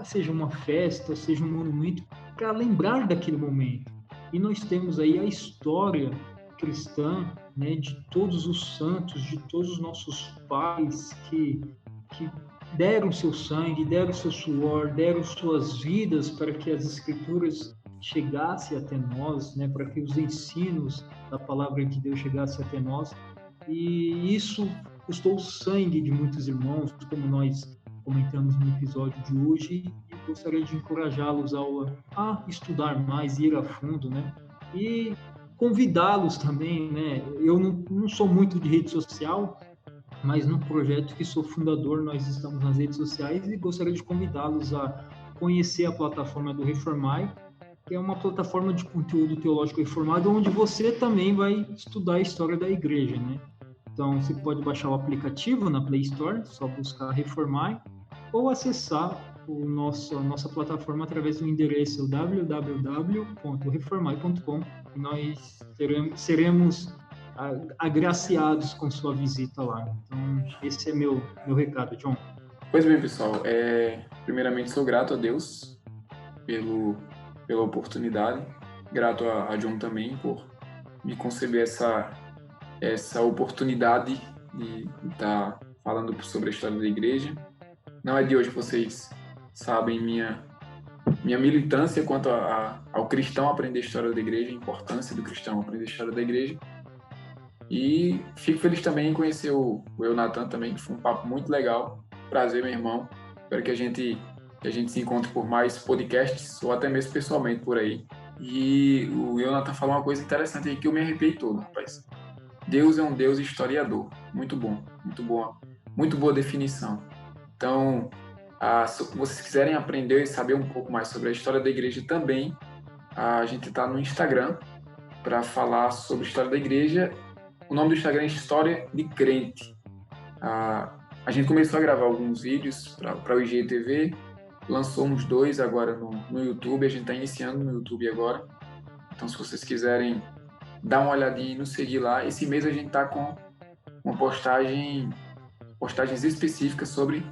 seja uma festa, seja um monumento, para lembrar daquele momento. E nós temos aí a história cristã, de todos os santos, de todos os nossos pais que deram seu sangue, deram seu suor, deram suas vidas para que as Escrituras chegasse até nós, para que os ensinos da palavra de Deus chegassem até nós. E isso custou o sangue de muitos irmãos, como nós comentamos no episódio de hoje, e gostaria de encorajá-los a estudar mais, ir a fundo, E convidá-los também, Eu não sou muito de rede social, mas no projeto que sou fundador, nós estamos nas redes sociais e gostaria de convidá-los a conhecer a plataforma do Reformai, que é uma plataforma de conteúdo teológico reformado, onde você também vai estudar a história da igreja, né? Então, você pode baixar o aplicativo na Play Store, só buscar Reformai, ou acessar a nossa plataforma através do endereço www.reformai.com, e nós seremos agraciados com sua visita lá. Então, esse é meu recado, John. Pois bem, pessoal, primeiramente sou grato a Deus pela oportunidade, grato a John também por me conceder essa oportunidade de estar falando sobre a história da igreja. Não é de hoje que vocês sabem minha militância quanto ao cristão aprender a história da igreja, a importância do cristão aprender a história da igreja. E fico feliz também em conhecer o Eunatan também, que foi um papo muito legal. Prazer, meu irmão. Espero que a gente se encontre por mais podcasts ou até mesmo pessoalmente por aí. E o Eunatan falou uma coisa interessante aí que eu me arrepiei todo, rapaz. Deus é um Deus historiador. Muito bom, muito boa definição. Então, se vocês quiserem aprender e saber um pouco mais sobre a história da igreja também, a gente está no Instagram para falar sobre a história da igreja. O nome do Instagram é História de Crente. A gente começou a gravar alguns vídeos para o IGTV, lançou uns 2 agora no YouTube, a gente está iniciando no YouTube agora. Então, se vocês quiserem dar uma olhadinha e nos seguir lá, esse mês a gente está com uma postagens específicas sobre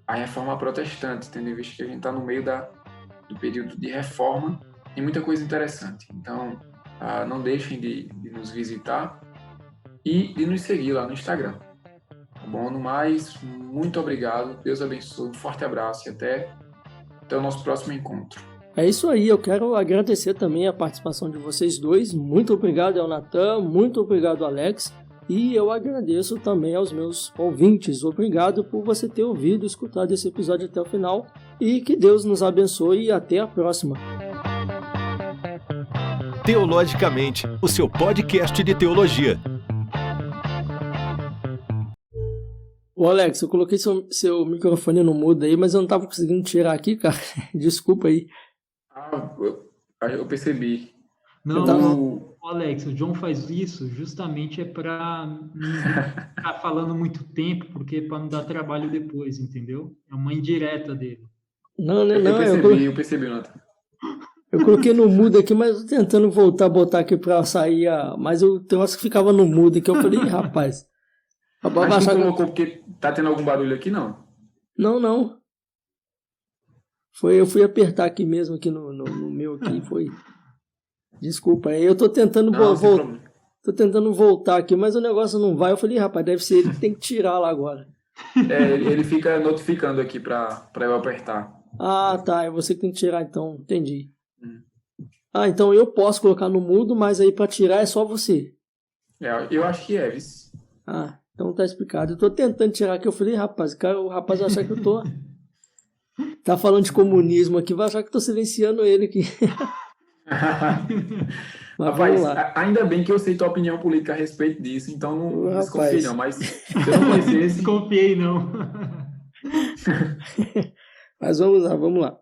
a reforma protestante, tendo em vista que a gente está no meio do período de reforma e muita coisa interessante. Então, não deixem de nos visitar e de nos seguir lá no Instagram. Tá bom? No mais, muito obrigado, Deus abençoe, um forte abraço e até o nosso próximo encontro. É isso aí, eu quero agradecer também a participação de vocês dois. Muito obrigado, Eunatan, muito obrigado, Alex. E eu agradeço também aos meus ouvintes. Obrigado por você ter ouvido e escutado esse episódio até o final. E que Deus nos abençoe e até a próxima. Teologicamente, o seu podcast de teologia. Ô Alex, eu coloquei seu microfone no mudo aí, mas eu não estava conseguindo tirar aqui, cara. Desculpa aí. Eu percebi. Não, Alex, o John faz isso justamente para não ficar falando muito tempo, porque para não dar trabalho depois, entendeu? É uma indireta dele. Não. Eu percebi, Nathan. Eu coloquei no mudo aqui, mas tô tentando botar aqui para sair, mas o troço que ficava no mudo aqui, eu falei, rapaz. Mas não colocou porque tá tendo algum barulho aqui, não? Não. Eu fui apertar aqui mesmo, aqui no meu aqui, foi. Desculpa, eu tô tentando voltar aqui, mas o negócio não vai. Eu falei, rapaz, deve ser ele que tem que tirar lá agora. Ele fica notificando aqui pra eu apertar. Ah, tá, é você que tem que tirar então, entendi. Então eu posso colocar no mudo, mas aí pra tirar é só você. Eu acho que é, vice. Então tá explicado. Eu tô tentando tirar aqui, eu falei, rapaz, o rapaz vai achar que eu tô... Tá falando de comunismo aqui, vai achar que eu tô silenciando ele aqui. Mas rapaz, ainda bem que eu sei tua opinião política a respeito disso, então não desconfie não, mas se eu não conhecesse... Desconfiei não. Mas vamos lá.